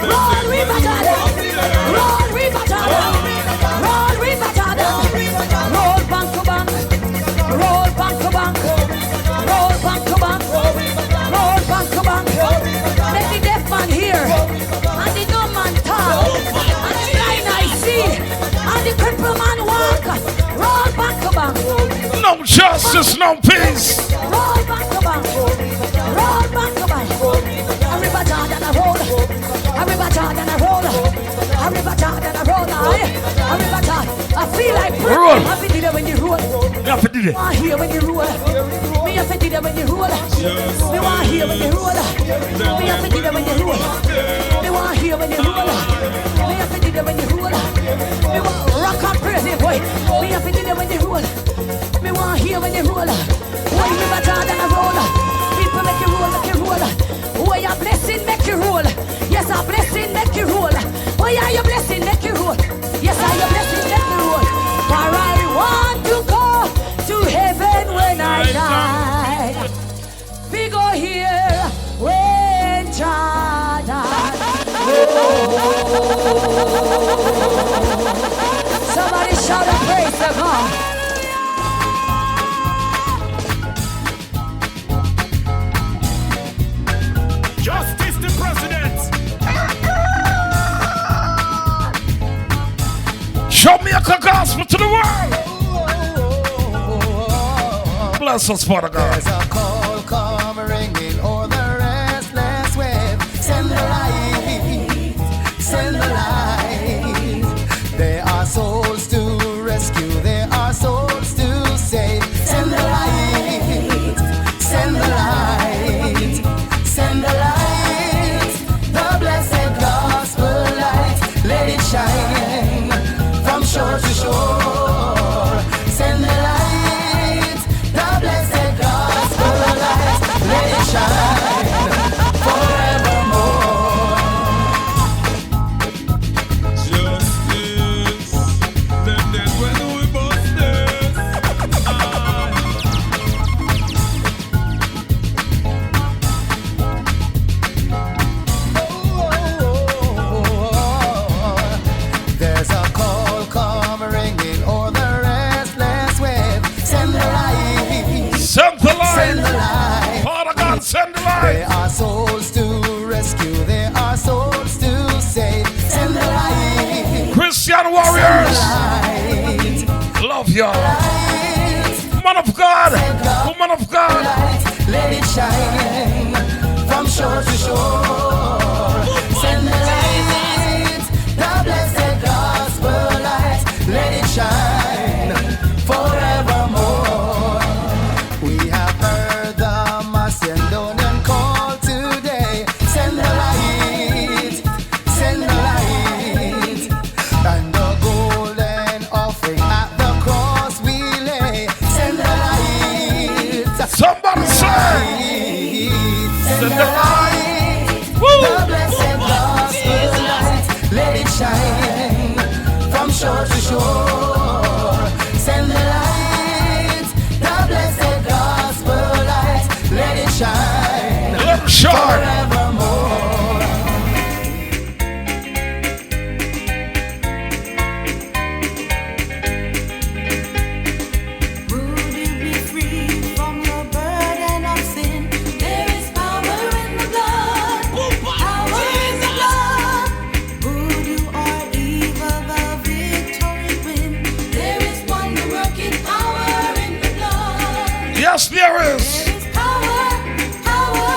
Speaker 3: Roll river Jordan. Roll river Jordan. Roll river Jordan. Roll bank to bank. Roll bank to bank. Roll bank to bank. Roll bank to bank. Let the deaf man hear. And the dumb man talk. And the blind eye see. And the crippled man walk. Roll back to bank.
Speaker 1: No justice, no peace.
Speaker 3: Roll back to bank. Roll back to bank. A river Jordan a roll. A river Jordan a roll. A river Jordan a roll. A river Jordan. I feel like
Speaker 1: Roll.
Speaker 3: I feel it when you roll.
Speaker 1: You have to do it.
Speaker 3: I hear when you roll. Me I feel it when you roll. Me want hear when you roll. Me I feel it when you roll. Me want hear when you roll. Me I feel it when you roll. Me want rock and praise it, boy. Me I feel it when you roll. Me want hear when you roll. Why river Jordan a roll? People make you roll, make you roll. Why a blessing make you roll? Yes, a blessing make you roll. Why yeah, your blessing make you roll. Yes, I your blessing make me roll. For I want to go to heaven when I die. We go here when Jordan. Somebody shout and praise the God.
Speaker 2: Justice the president.
Speaker 1: Jamaica gospel to the world. Bless us, Father God.
Speaker 5: There's a call come ringing o'er the restless wave. Send the light, send the light. There are souls to rescue, there are souls to save. Send the light, send the light, send the light. The blessed gospel light, let it shine from shore to shore. Send the light, the blessed gospel light, let it shine forevermore.
Speaker 8: Justice, them dead when we bust this.
Speaker 5: There's a call come ringing o'er the restless wave. Send the light,
Speaker 1: Send the
Speaker 5: send
Speaker 1: light.
Speaker 5: the light.
Speaker 1: Father God, send the
Speaker 5: There
Speaker 1: light.
Speaker 5: are souls to rescue, there are souls to save. Send the light,
Speaker 1: Christian warriors,
Speaker 5: light,
Speaker 1: love y'all.
Speaker 5: light,
Speaker 1: Man of God, woman of God.
Speaker 5: light. Let it shine from shore to shore. Send the light, the blessed gospel light. Let it shine forevermore. We have heard the Macedonian call today. Send the light, send the light. And the golden offering at the cross we lay. Send the light,
Speaker 1: Somebody say,
Speaker 5: send the light. The blessed gospel light. Let it shine from shore to shore. Send the light, the blessed gospel light. Let it shine
Speaker 1: little short.
Speaker 5: forevermore.
Speaker 4: Would you be free from your burden of sin? There is power in the blood. Power in the blood. Good you are evil, the victory win. There is wonder working power in the blood.
Speaker 1: Yes, there is.
Speaker 4: There is power, power,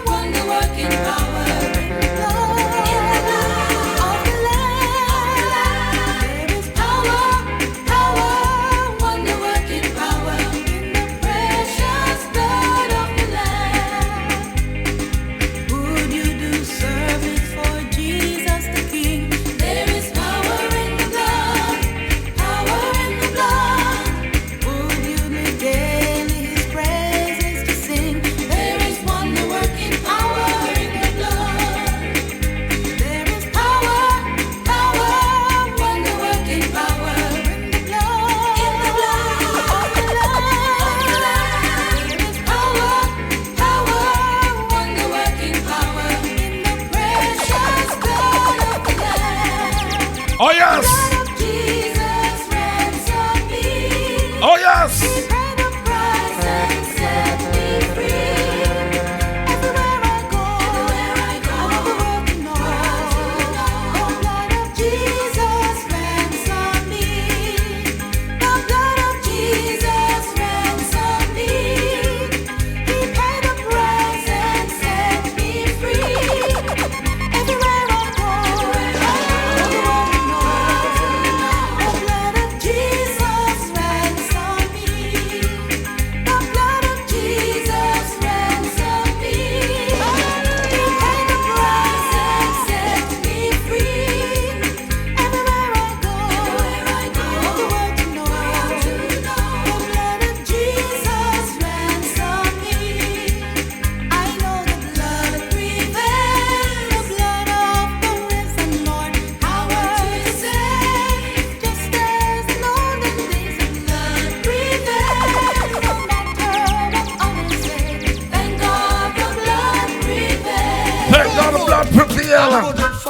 Speaker 4: wonder working power in the blood. In the blood of the Lamb. There is power, power, wonder working power in the precious blood of the Lamb. Would you do service for Jesus the King? There is power in the blood, power in the blood. Would you live daily His praises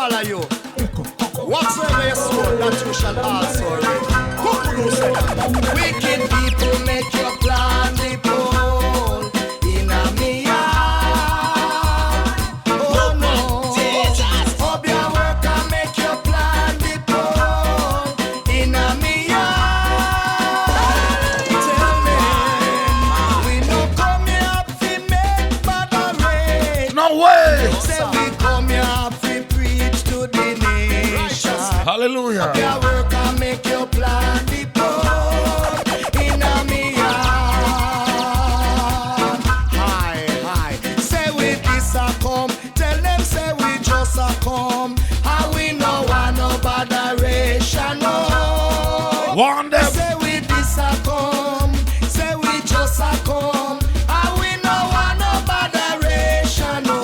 Speaker 5: follow you. Whatsoever you sow, that you shall also reap. Kukudu said that. Wicked people make your plan the pole in a me yard. Oh no, Jesus. Hope your work and make your plan the pole in a me yard. Tell me, we no come here to make bad rain.
Speaker 1: No way.
Speaker 5: Say we come here to preach to the nation.
Speaker 1: Hallelujah.
Speaker 5: Your work and make your plan the pole in a me yard. Hi. Say we this a come. Tell them say we just a come. And we no want no botheration. No.
Speaker 1: Warn them.
Speaker 5: Say we this a come. Say we just a come. And we no want no botheration. No.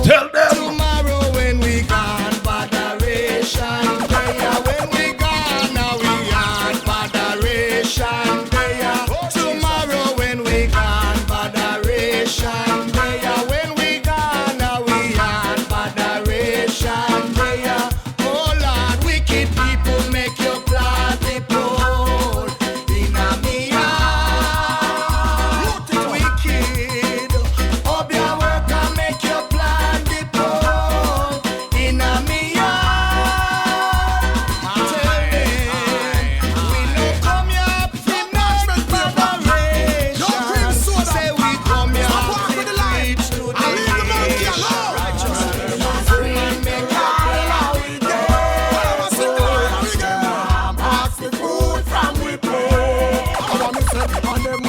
Speaker 1: Tell them.
Speaker 5: Tomorrow when we gone, botheration there. When we gone, now we on botheration there. Tomorrow when we gone, botheration there. When we gone, now we on botheration there. Oh Lord, wicked people make your plot the pole in a me yard. Wicked, hope your work and make your plan the pole in a me yard. Tell me, we no come here to make botheration. Say we come here to preach to the nation. Righteousness and make your plan we get. Ask the food from we play. I want me say on them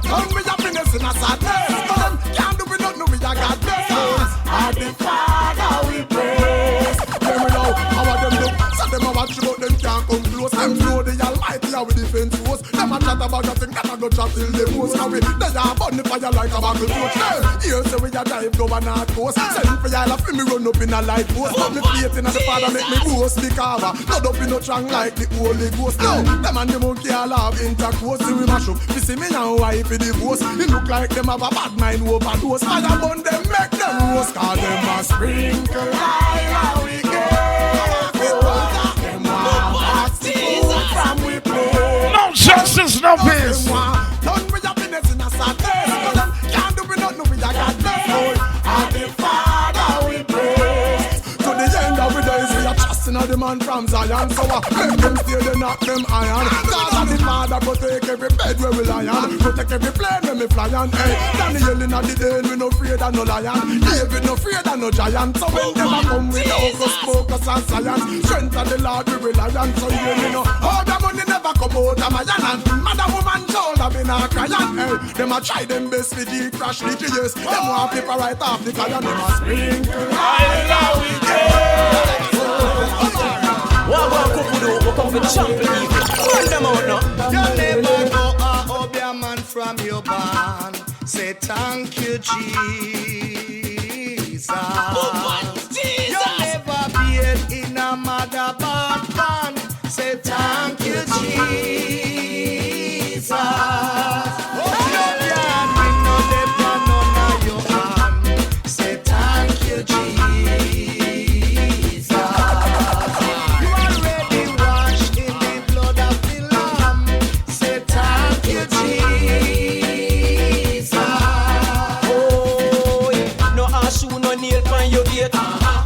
Speaker 5: come with happiness in a sadness. Them can't do we not know we a God bless us. And the Father we praise. Them we know how them look. So them a watch about them can't come close. Them know the Almighty how we defend force. Them a chat about the thing that a go chat till the most. How we they a burn the fire like a buckle torch. Here say we a drive go on our coast. Send for y'all feel me run up in a light post. But me faith in the Father make me boast. Because not up in no strong like the Holy Ghost. No, them and the monkey all have intercourse. See we mash up. We see me and wife in the post. It look like them have a bad mind overdose. Fire burn them make them roast. Cause them a sprinkle like how we get. Them want us to food from we play.
Speaker 1: No justice, no peace.
Speaker 5: Done with happiness in a sadness. But them can't do we not know we a God bless. And the Father we praise. To the end of the days we are trusting on the man from Zion. So make them stay, they knock them iron. Cause of the Father protect every bed where we lie on. Protect every plane when we fly on. Hey, Daniel in the day we no afraid of no lion. David no afraid of no giant. So when them a come with the hocus pocus and science, strength of the Lord we rely on. So you know all the money never come out of my hand. Mother woman shoulder been a crying. Hey, them a try them best for the crash the GS. Them want paper right off the collar. Them a sprinkle how we get.
Speaker 8: What Kukudu, we come for champion evil. Run them out now.
Speaker 5: You never go up your man from your band. Say thank you, Jesus. You never been in a mother bad band. Say thank you, Jesus. Oh, no can we no never none of your hand. Say thank you, Jesus. You already washed in the blood of the Lamb. Say thank you, Jesus.
Speaker 8: Oh, no ash you, no nail pan your gate.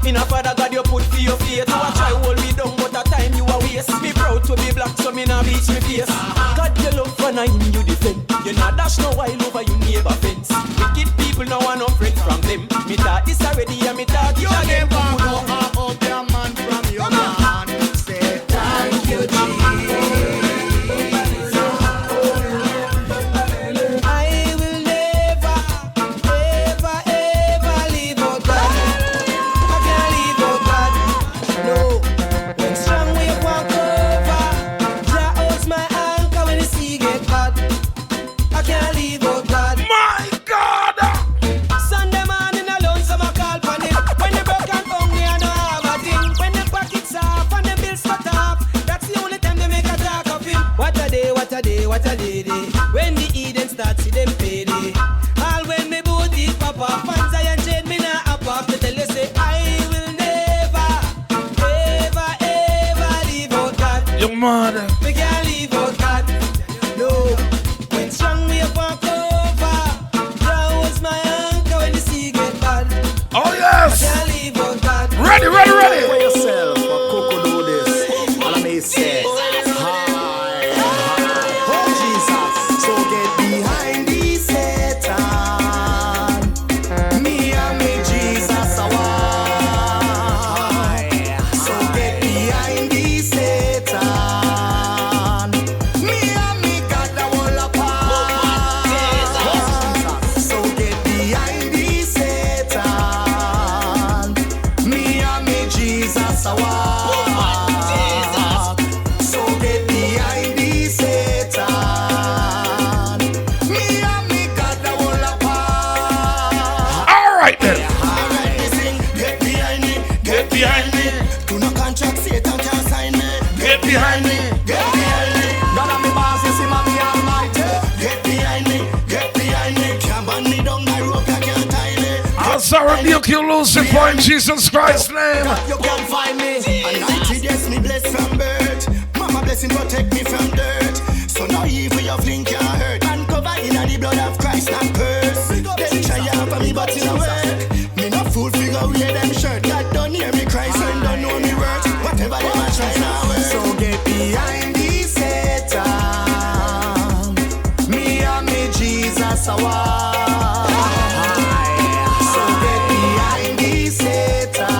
Speaker 8: In a Father God you put for your faith. You a try hold me down, but a time you a waste. Me proud to be black, so me nah bleach me face. God you love and I you defend. You nah dash no while over you neighbor fence. Wicked people no want no friend from them. Me thought this already and me thought it
Speaker 5: You
Speaker 8: again.
Speaker 5: never go up your man from your man. Say thank you, Jesus.
Speaker 8: I will never, ever, ever leave oh God. I can't leave oh God. No, when strong we walk over, Jah holds my anchor when the sea get hot. I can't leave oh God.
Speaker 1: My God.
Speaker 8: Sunday morning alone, some a call for him. When the broke and hungry, I don't have a thing. When the pockets off and the bills cut off, that's the only time they make a talk of him. What a day, what a day, what a day, day. When the Eden starts, see them payday. All when me booty pop off, and Zion chain me now up off. They tell you say, I will never,
Speaker 1: God.
Speaker 7: Me can't leave out God. No. When strong me up walk over. That was my anchor when the sea get bad.
Speaker 1: Oh yes.
Speaker 7: Can't leave out God.
Speaker 1: Ready, ready, ready.
Speaker 6: For yourself, for Coco do this. And I may say, oh Jesus, so get behind the Satan. Me and me Jesus a one. So get behind the Satan. Me and me God a wall apart. So get behind the Satan. Me and me Jesus a walk. So get behind the Satan. Me and me God a wall apart.
Speaker 1: All right then.
Speaker 6: Alright, listen, get behind me, get behind me. Do not contract, Satan can't sign me. Get behind me, get behind me. God of me boss, you see me almighty. Get behind me, get behind me. Can't ban me down my rope, you can't tie me.
Speaker 1: I'll sorry, rebuke you, Lucifer, in Jesus Christ's name.
Speaker 6: You can't find me. And 90 days me blessed from birth. Mama blessing protect me from dirt. So no evil you fling can't hurt. Man covered in the blood of Christ, not curse. Them try for me but it a work. Me no fool figure wear them shirt. God don't hear me cry, so don't know me worth. Whatever them a try now work. So get behind the Satan. Me and me Jesus a walk. So get behind the Satan.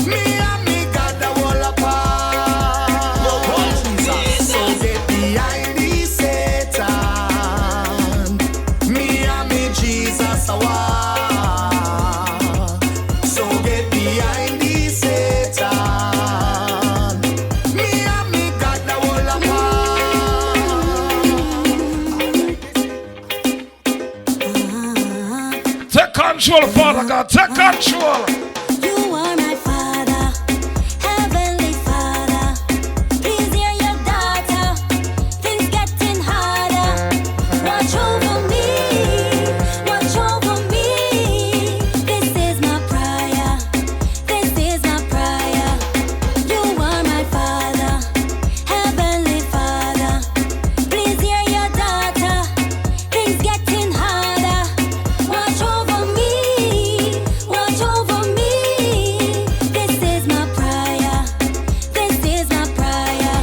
Speaker 6: Me and me God a wall apart. So get behind the Satan. Me and me Jesus a walk. So get behind the Satan. Me and me God a wall apart.
Speaker 1: Take control, Father God. Take control.
Speaker 4: You are my Father, Heavenly Father. Please hear your daughter. Things getting harder. Watch over me, watch over me. This is my prayer. This is my prayer. You are my Father, Heavenly Father. Please hear your daughter. Things getting harder. Watch over me, watch over me. This is my prayer. This is my prayer.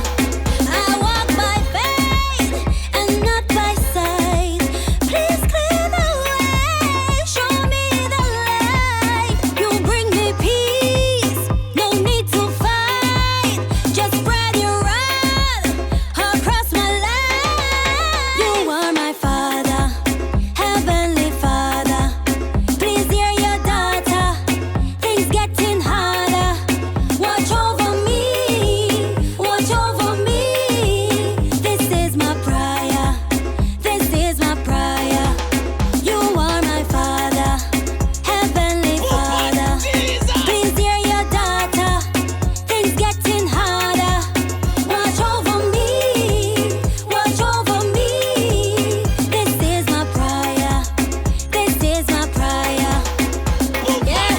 Speaker 4: I walk by faith and not by sight. Please clear the way, show me the light. You bring me peace, no need to fight. Just spread your rod across my life. You are my Father, Heavenly Father. Please hear your daughter. Things getting harder. Watch over me, watch over me. This is my prayer. This is my prayer. You are my Father, Heavenly Father. Please hear your daughter. Things getting harder. Watch over me, watch over me. This is my prayer. This is my prayer. Yeah,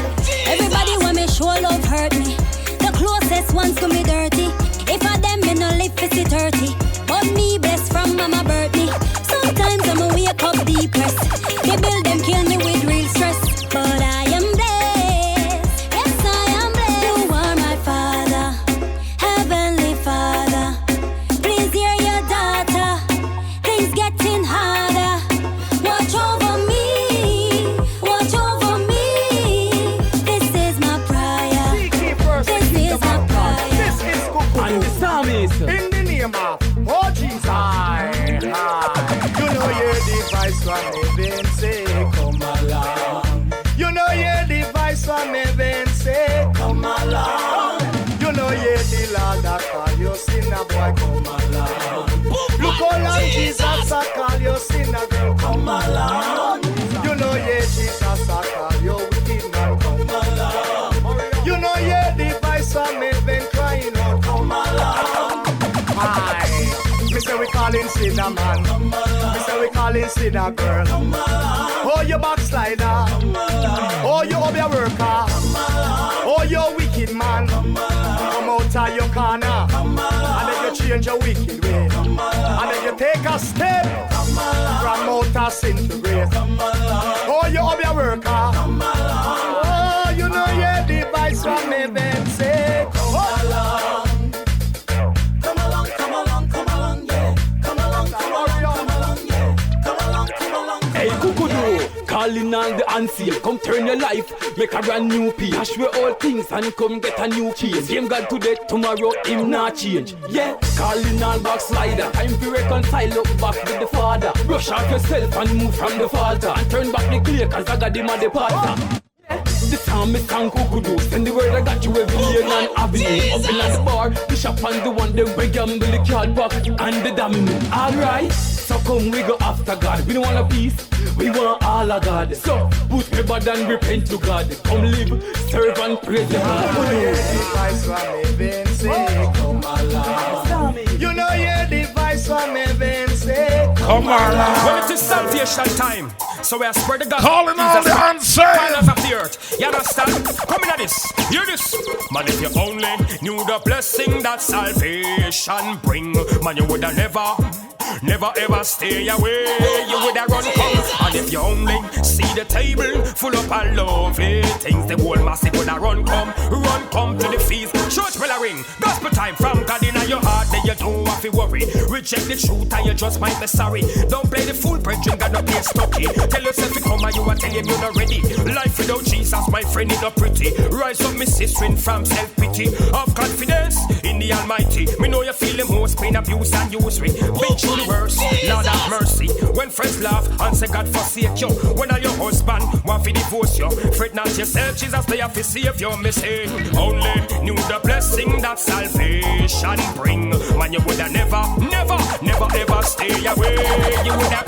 Speaker 4: everybody want me show love hurt me. The closest ones to me dirty. If I them me no live for see 30. But me blessed from mama birth me. Sometimes I'ma wake up depressed. They build them kill me with real stress. But I am blessed. Yes, I am blessed. You are my Father, Heavenly Father. Please hear your daughter. Things getting harder. Watch over me, watch over me. This is my prayer. This is my prayer.
Speaker 6: This is Coco.
Speaker 2: And the psalmist.
Speaker 6: In the name of oh Jesus. You know your device from heaven say come along. You know your device from heaven say come along. You know you're the Lord that call you sinner boy come along. Look how long Jesus I call you sinner girl come along. You know you're Jesus I call you wicked man come along. You know you're the voice from heaven crying out come along. Aye. Me say we call calling sinner man. We say we calling sinner girl. Oh, you backslider. Oh, you up your worker. Oh, you wicked man. Come out of your corner. And then you change your wicked way. And then you take a step from out of sin to grace. Oh, you up your worker. Oh, you know your device from heaven. Say, come along. Come along, come along, come along, yeah. Come along, come along, come along, yeah. Come along, come along.
Speaker 10: Hey, Kukudu, calling all the unseen. Come turn your life, make a brand new piece. Hash away all things and come get a new case. Game God today, tomorrow him not change. Yeah, calling all backslider. Time to reconcile, look back with the Father. Brush off yourself and move from the falter. And turn back the clear, cause I got him at the parter. The time is time Kukudu. Send the word I got you every year and avenue. Up in the bar, the shop and the one them we gamble the card back and the domino. Alright, so come we go after God. We don't want a piece, we want all of God. So put me bad and repent to God. Come live, serve and praise the God.
Speaker 6: You know your device from heaven say,
Speaker 1: come on.
Speaker 9: Well, it is salvation time, so we are spread the gospel.
Speaker 1: Calling all the unsaved.
Speaker 9: Finals of the earth. You understand? Come in at this. Hear this. Man, if you only knew the blessing that salvation bring, man, you would have never ever stay away. You would have run come. And if you only see the table full of all lovely things, the whole massive would have run come to the feast. Church bell a ring. Gospel time from God in your heart. Then you don't have to worry. Reject the truth and you just might be sorry. Don't play the fool, brethren. God not play stocky. Tell yourself to come and you are telling you're not ready. Life without Jesus, my friend, is not pretty. Rise up, me sister, from self-pity of confidence in the Almighty. Me know you feel the most pain, abuse and usury. Been through the worst, Lord have mercy. When friends laugh and say God forsake you. When all your husband want to divorce you, fret not yourself, Jesus they have to save you. Me say, only knew the blessing that salvation bring. Man, you woulda never ever stay away. You woulda,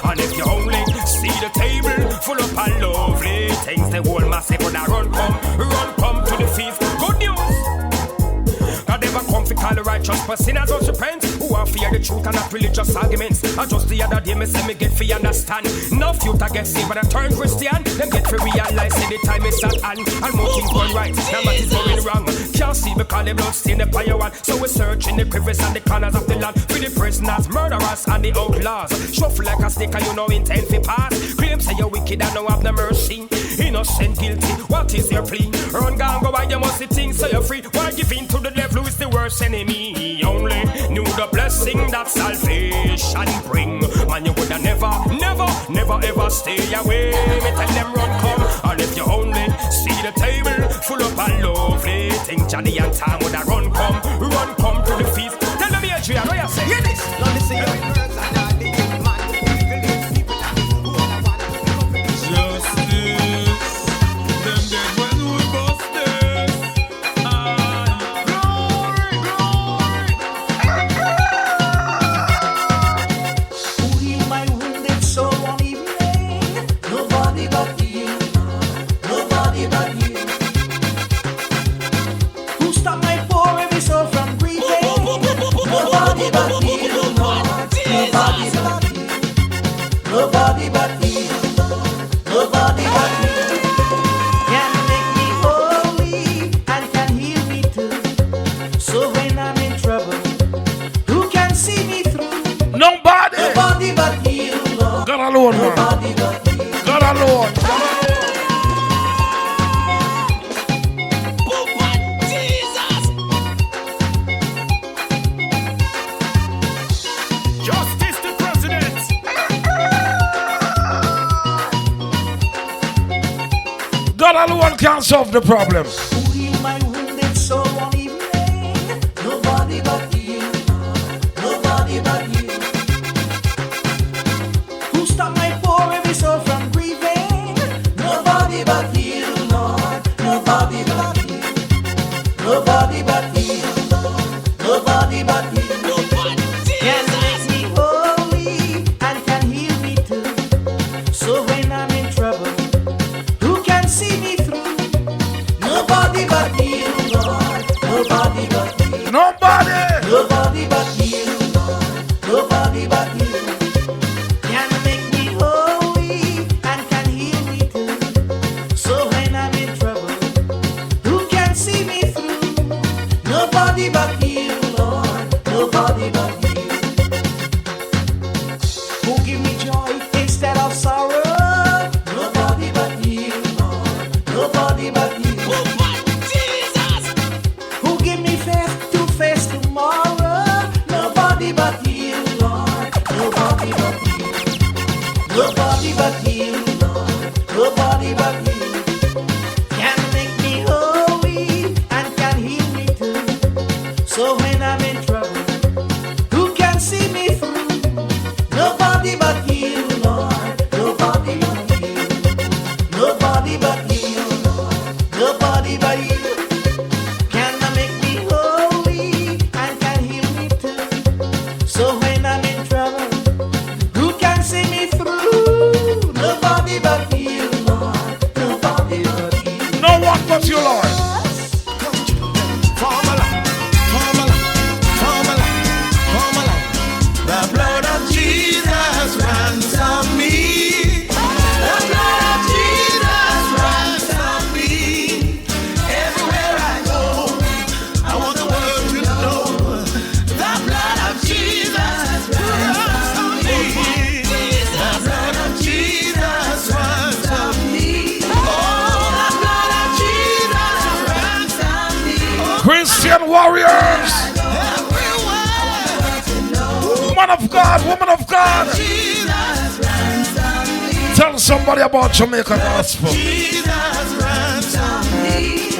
Speaker 9: and if you only see the table full of all lovely things, the whole massive woulda run come to the feast. Good news. God never come to call the righteous, but sinners don't repent. Who are fear the truth and not religious arguments. And just the other day, me say me get for understand. Enough youth I get saved when I turn Christian. Them get for realize say the time is at hand. And more things going right, now what is going wrong. Can't see because the blood stain upon your one. So we search in the crevice and the corners of the land for the prisoners, murderers and the outlaws. Shuffle like a stick and you know intend for pass. Claim say you're wicked and no have no mercy. Innocent, guilty, what is your plea? Run down, go by, you must see things so you're free. Why give in to the devil who is the worst enemy? Only knew the blessing that salvation bring. Man, you woulda never ever stay away. Me tell them run come. And if you only see the table full of all lovely things, Johnny and Tom woulda run come to the feast. Tell them here, Adrian, what you say? Hear this.
Speaker 6: Now listen, your
Speaker 3: Nobody but you, nobody but you can make me holy and can heal me too. So when I'm in trouble, who can see me through?
Speaker 1: Nobody.
Speaker 3: Nobody but you, Lord.
Speaker 1: God alone, man.
Speaker 3: Nobody but you.
Speaker 1: God alone. God alone can solve the problem.
Speaker 3: Who healed my wounded soul one evening? Nobody but you. Nobody but you. Who stopped my poor every soul from grieving? Nobody but you, Lord. Nobody but you. Nobody but you. Nobody but you. Can make me holy and can heal me too. So when I'm in trouble, who can see me through? Nobody
Speaker 6: nobody but you. Who give me joy instead of sorrow? Nobody but you, Lord. Nobody but you.
Speaker 9: Jesus.
Speaker 6: Who give me faith to face tomorrow? Nobody but you, Lord. Nobody but you. Nobody but you, Lord. Nobody but you. Can make me holy and can heal me too. So when I'm in trouble, who can see me through? Nobody but you, Lord. Nobody but you. Nobody but you, Lord. Nobody but you. Can make me holy and can heal me too. So when I'm in trouble, who can see me through? Nobody but you, Lord. Nobody but you.
Speaker 1: No one but you, Lord.
Speaker 5: The blood of Jesus runs on me. The blood of Jesus runs on me. Everywhere I go, I want the world to know. The blood of Jesus runs on me. The blood of Jesus runs on me. Oh, the blood of Jesus runs on me.
Speaker 1: Christian warriors. Man of God, woman of God. Tell somebody about Jamaica Gospel.
Speaker 5: Jesus runs on me.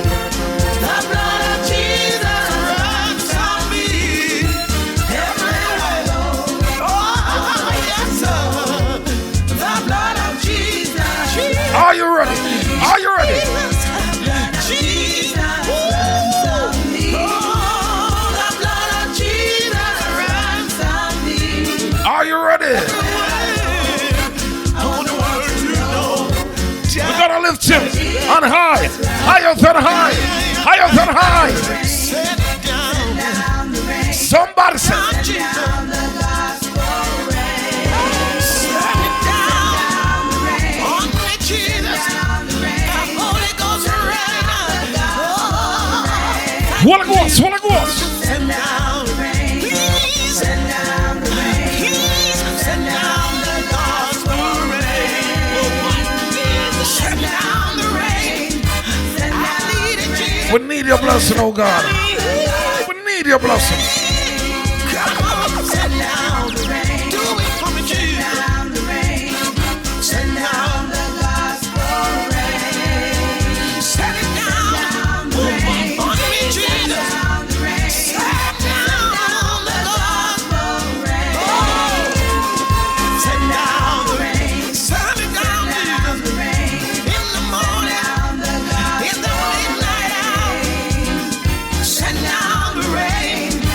Speaker 5: The blood of Jesus runs on me. Everywhere I go. Oh, yes, sir. The blood of Jesus.
Speaker 1: Are you ready? Are you ready?
Speaker 5: Jesus runs on me. Oh, the blood of Jesus runs on me.
Speaker 1: Are you ready?
Speaker 5: I want the world to know.
Speaker 1: We gotta lift him on high, higher than high, higher than high.
Speaker 5: Set down.
Speaker 1: Somebody say, Holy Ghost, Holy Ghost. We need your blessing, oh God. We need your blessing.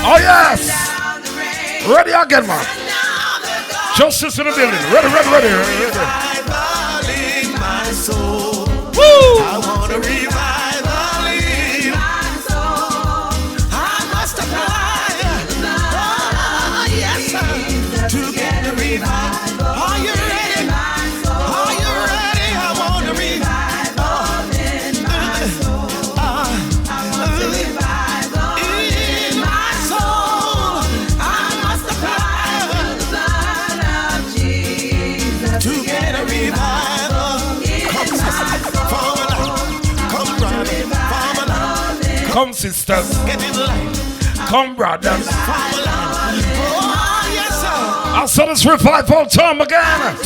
Speaker 1: Oh yes! Ready again, man. Justice in the building. Ready. Woo!
Speaker 5: I want a revival in my soul. I must apply, yes, sir, to get a revival. Are you ready? Are you ready? I want a revival in my soul. I want a revival in my soul. I must apply the blood of Jesus to get a revival.
Speaker 1: Come, sisters. Come, brothers. I saw this revival time again.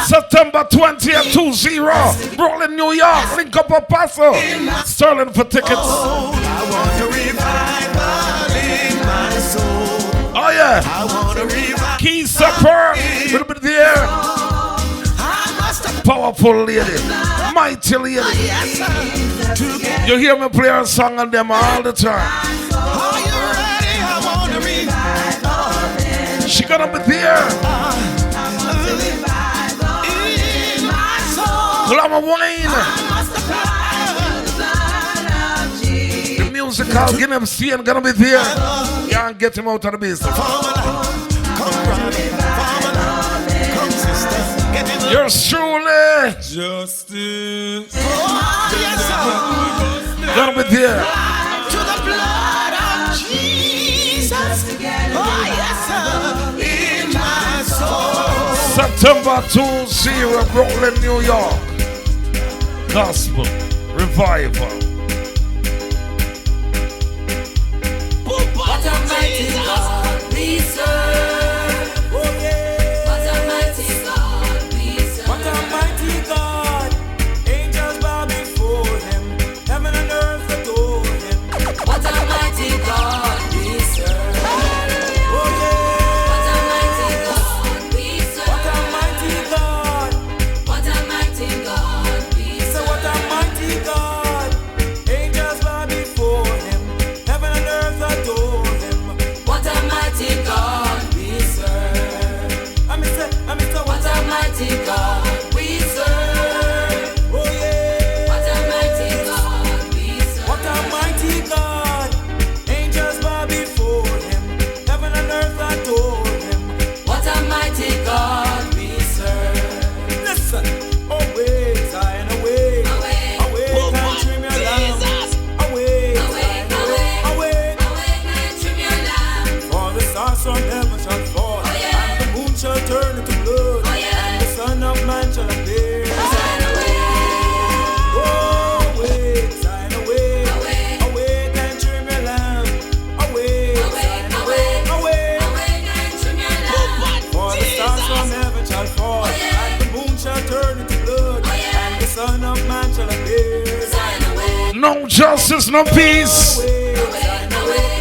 Speaker 1: September 20th, 20. Brooklyn, New York. Link up a Paso. Sterling for tickets.
Speaker 5: I want a revival in my soul.
Speaker 1: Oh, yeah.
Speaker 5: I want a revival.
Speaker 1: Key supper. Little bit there. Powerful lady. Mighty lady. You hear me play a song on them all the time.
Speaker 5: Are you ready? I want a revival.
Speaker 1: She gonna be there.
Speaker 5: In my soul.
Speaker 1: Glamour Wine. The musical Guinness Scene gonna be there. Can't get him out of the business. Yours truly.
Speaker 9: Justice.
Speaker 5: Oh, yes, sir.
Speaker 1: Gonna be there.
Speaker 5: To the blood of Jesus.
Speaker 1: September 20, Brooklyn, New York. Gospel Revival.
Speaker 7: What a mighty God we serve. Oh yeah. What a mighty God we serve. What a mighty God. Angels bow before him. Heaven and earth adore him. What a mighty God we serve. Oh yeah. What a mighty God we serve. What a mighty God. What a mighty God we serve. So what a mighty God. Angels bow before him. Heaven and earth adore him. What a mighty God we serve. I'm Mr. What a mighty God we serve. Oh yeah. What a mighty God we serve. What a mighty God. Angels bow before him. Heaven and earth adore him. What a mighty God we serve. Listen. Away, Zion, away. Away, country, me lamb. Away, Zion, away. For the stars from heaven shall fall, and the moon shall turn into blood, and the Son of Man shall appear. Oh, away, Zion, away. Away, country, me lamb. Away, Zion, away. For the stars from heaven shall fall, and the moon shall turn into blood, and the Son of Man shall appear.
Speaker 1: No justice, no peace.
Speaker 7: Away, Zion, away.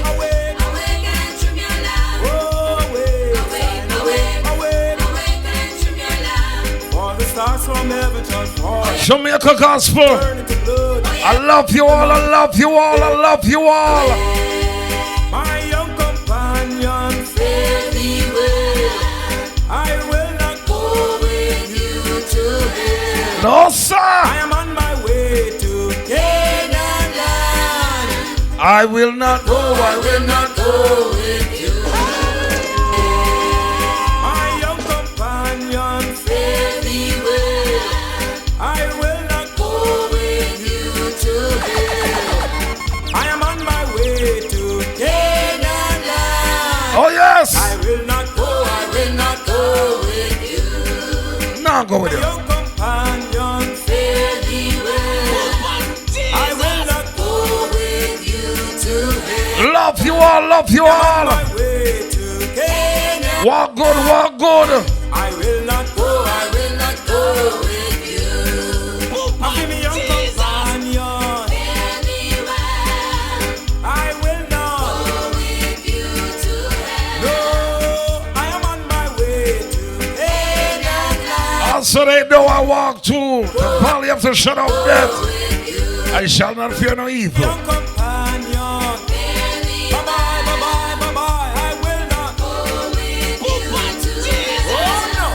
Speaker 7: For the stars from heaven shall fall.
Speaker 1: Jamaica Gospel.
Speaker 7: Turn into blood.
Speaker 1: I love you all, I love you all, I love you all.
Speaker 7: My young companion, fare thee well. I will not go with you to hell.
Speaker 1: No, sir.
Speaker 7: I am on my way to Canaan land.
Speaker 1: I will not go,
Speaker 7: I will not go with you. My young companion, fare thee well. I will not go with you to hell. I am on my way to Canaan land.
Speaker 1: Oh, yes.
Speaker 7: I will not go with you.
Speaker 1: Now go with
Speaker 7: My
Speaker 1: you.
Speaker 7: young companion, fare thee well. I will not go with you to hell.
Speaker 1: Love you all, love you all.
Speaker 7: My way to Canaan.
Speaker 1: Walk good, walk good.
Speaker 7: I will not go with you. Give me your companion. I will not go with you to hell. No, I am on my way to Canaan.
Speaker 1: Also they know I walk through the valley of the shadow of death. I shall not fear no evil.
Speaker 7: Young companion. Bye-bye, bye-bye, bye-bye. I will not go with you to hell. Oh no,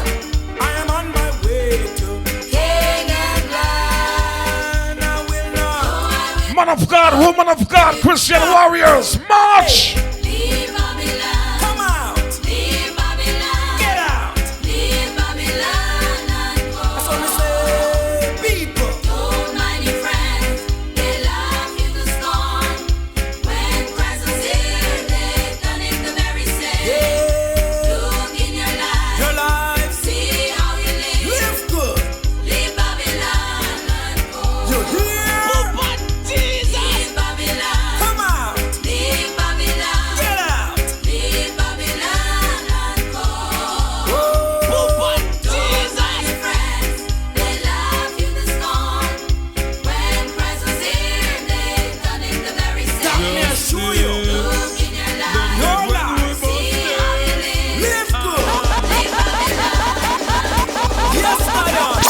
Speaker 7: I am on my way to Canaan land. I will not.
Speaker 1: Man of God, woman of God, Christian warriors, march!
Speaker 7: Leave Babylon. Come out. Leave Babylon. Get out. Leave Babylon and go. That's what we say, people. Don't mind your friends. They laugh you to scorn. When Christ was here, they done it the very same. Look in your life. See how you live. Live good. Leave Babylon and go. You hear? Leave Babylon. Come out. Leave Babylon. Get out. Leave Babylon and go. Don't mind your friends. They laugh you to scorn. When Christ was here, they done it the very same. Let me assure you. Look in your life. See how you live. Live good. Leave Babylon. Yes, my Lord.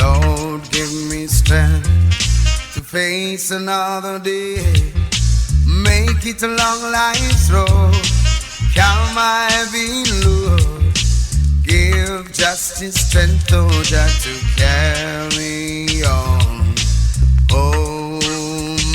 Speaker 11: Lord, give me strength to face another day. Make it a long life's road. Calm my heavy load. Give justice strength, oh Jah, to carry on. Oh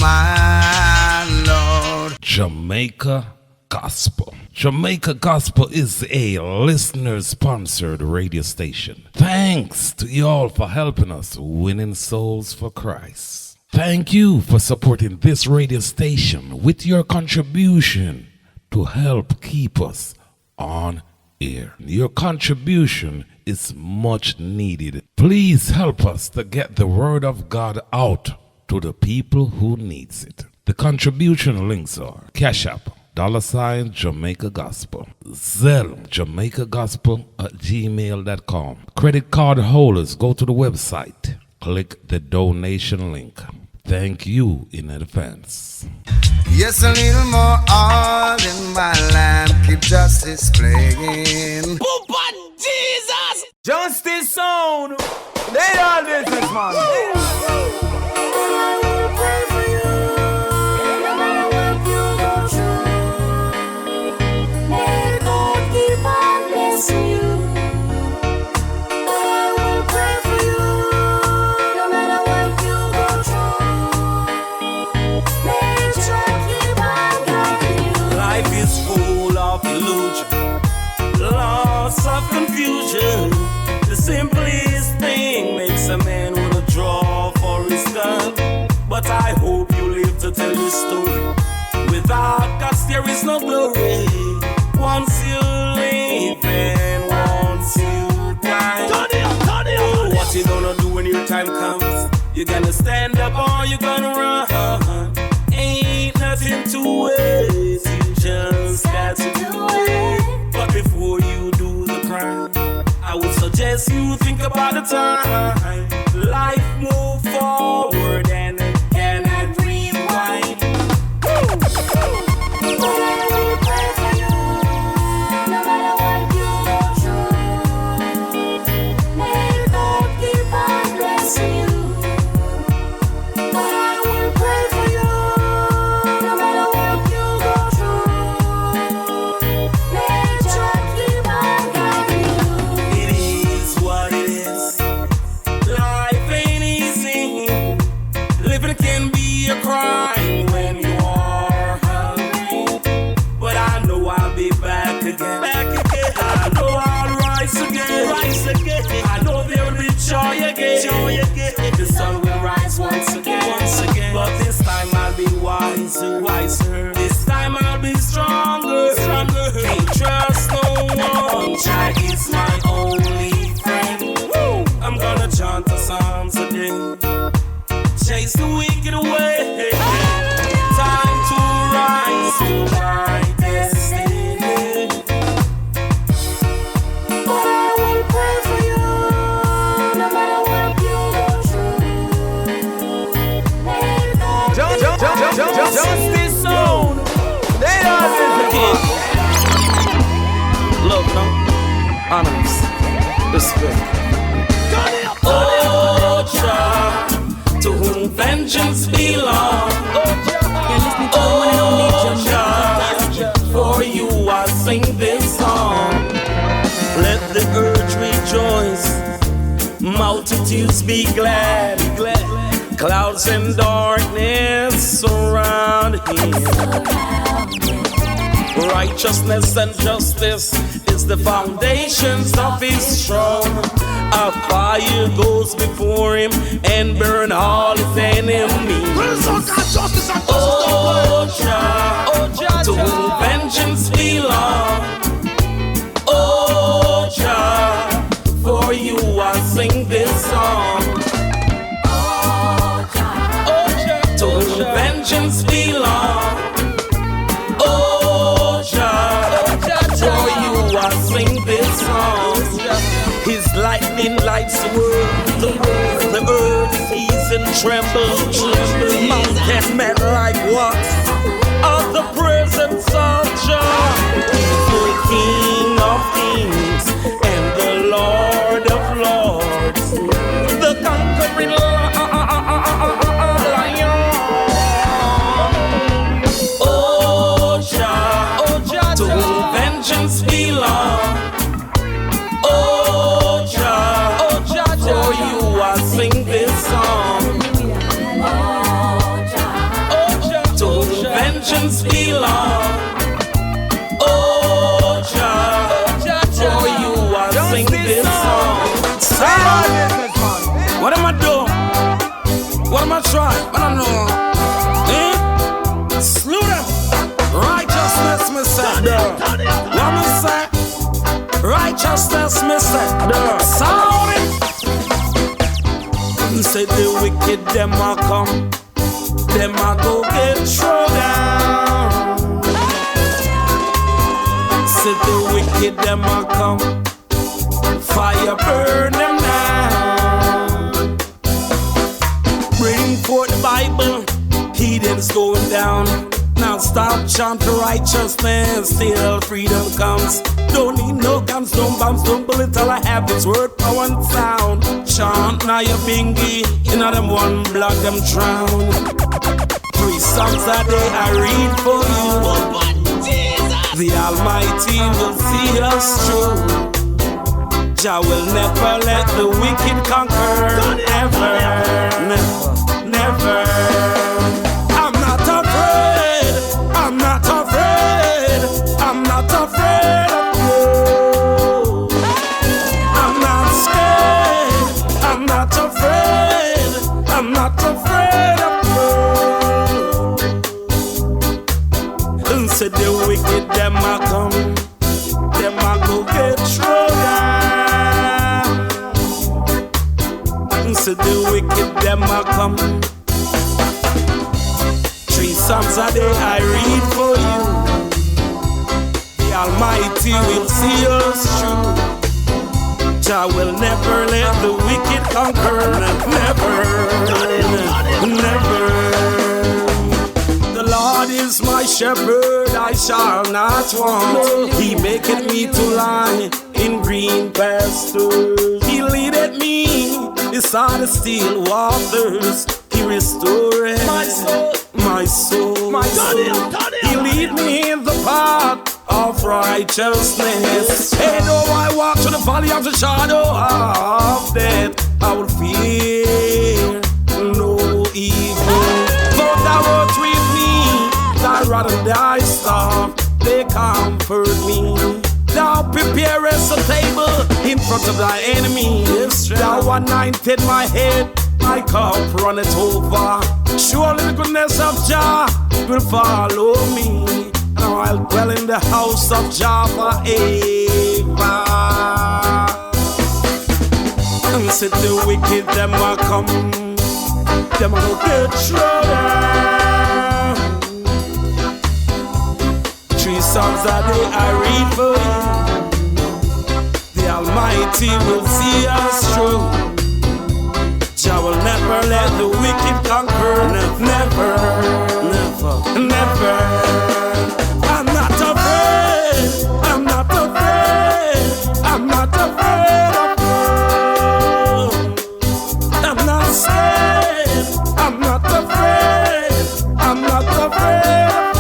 Speaker 11: my Lord.
Speaker 1: Jamaica Gospel. Jamaica Gospel is a listener-sponsored radio station. Thanks to y'all for helping us winning souls for Christ. Thank you for supporting this radio station with your contribution to help keep us on air. Your contribution is much needed. Please help us to get the word of God out to the people who needs it. The contribution links are CashApp Jamaica Gospel, Zelle JamaicaGospel@gmail.com. Credit card holders, go to the website, click the donation link. Thank you in advance.
Speaker 11: Yes, a little more oil in my lamp, keep justice playing.
Speaker 8: Jesus! Justice sound! They all business, man.
Speaker 9: Life is full of illusion, lots of confusion. The simplest thing makes a man wanna draw for his gun. But I hope you live to tell your story. Without God there is no glory. Once you live and once you die. Oh, what you gonna do when your time comes? You gonna stand up or you gonna run? Ain't nothing to it. You just got to do it. But before you do the crime, I would suggest you think about the time. Life move forward and it cannot rewind. I know there will be joy again. The sun will rise once again. But this time I'll be wiser. This time I'll be stronger. Can't trust no one. Jah is my only friend. I'm gonna chant the Psalms today. Chase the wicked away. Time to rise to my destiny. Justice zone. They are business. Love, no? Honors. Respect. Oh, Jah, to whom vengeance belongs. Oh, Jah, for you I sing this song. Let the earth rejoice. Multitudes be glad. Clouds and darkness surround him. Righteousness and justice is the foundations of his throne. A fire goes before him and burn all his enemies. Oh, Jah, to whom vengeance belongs. Oh, Jah, for you I sing this song. To whom vengeance belongs. Oh, Jah, for you I sing this song. His lightning lights the world. The earth sees and trembles. Mountains melt like wax of the presence of Jah. The King of Kings and the Lord of Lords, the conquering Lion. Oh Jah, to whom vengeance belongs. Oh Jah, for you I sing this song. Oh Jah, to whom vengeance belongs. Oh Jah, for you I sing this song. What am I doing? What am I trying? Alright, but I know. Slew them. Righteousness, me say. What me say? Righteousness, me say. Sound it. Say the wicked, them a come. Them a go get thrown down. Say the wicked, them a come. Fire burn them down. Bring forth the Bible. Heathens going down. Now stop chanting righteousness till freedom comes. Don't need no guns, no bombs, don't bullet till I have its word, power and sound. Chant now your bingy, in them one block them drown. 3 songs a day I read for you. The Almighty will see us through. Jah will never let the wicked conquer. Ever, never, never. I'm not afraid. I'm not afraid. I'm not afraid of you. I'm not scared. I'm not afraid. I'm not afraid of you. And said the wicked them a come. Them a go get thrown down. And said the wicked them a come. 3 songs a day I read for you. The Almighty will see us through. Jah will never let the wicked conquer. Never, never. The Lord is my shepherd, I shall not want. He maketh me to lie in green pastures. He leadeth me beside the still waters. He restored my soul, my soul, my soul. He lead me in the path of righteousness. Hey, though I walk through the valley of the shadow of death, I will fear no evil. Though thou art with me, thy rod and thy staff, they comfort me. Thou preparest a table in front of thy enemies. Thou anointed my head, my cup runneth over. Surely the goodness of Jah will follow me, and I'll dwell in the house of Jah forever. And said the wicked them a come, them a go get thrown. 3 songs a day I read for you. The Almighty will see us through. Jah will never let the wicked conquer. Never, never, never. I'm not afraid. I'm not afraid. I'm not afraid of you. I'm not scared. I'm not afraid. I'm not afraid of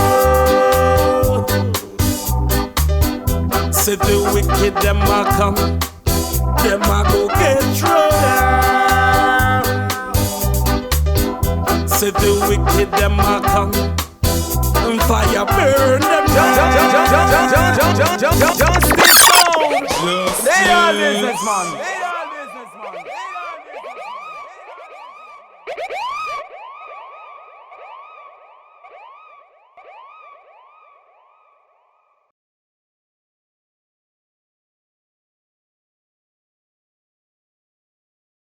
Speaker 9: you. Say the wicked them a come. Them a go get thrown down. Say the wicked them a come. And fire burn them down.
Speaker 6: They are businessman.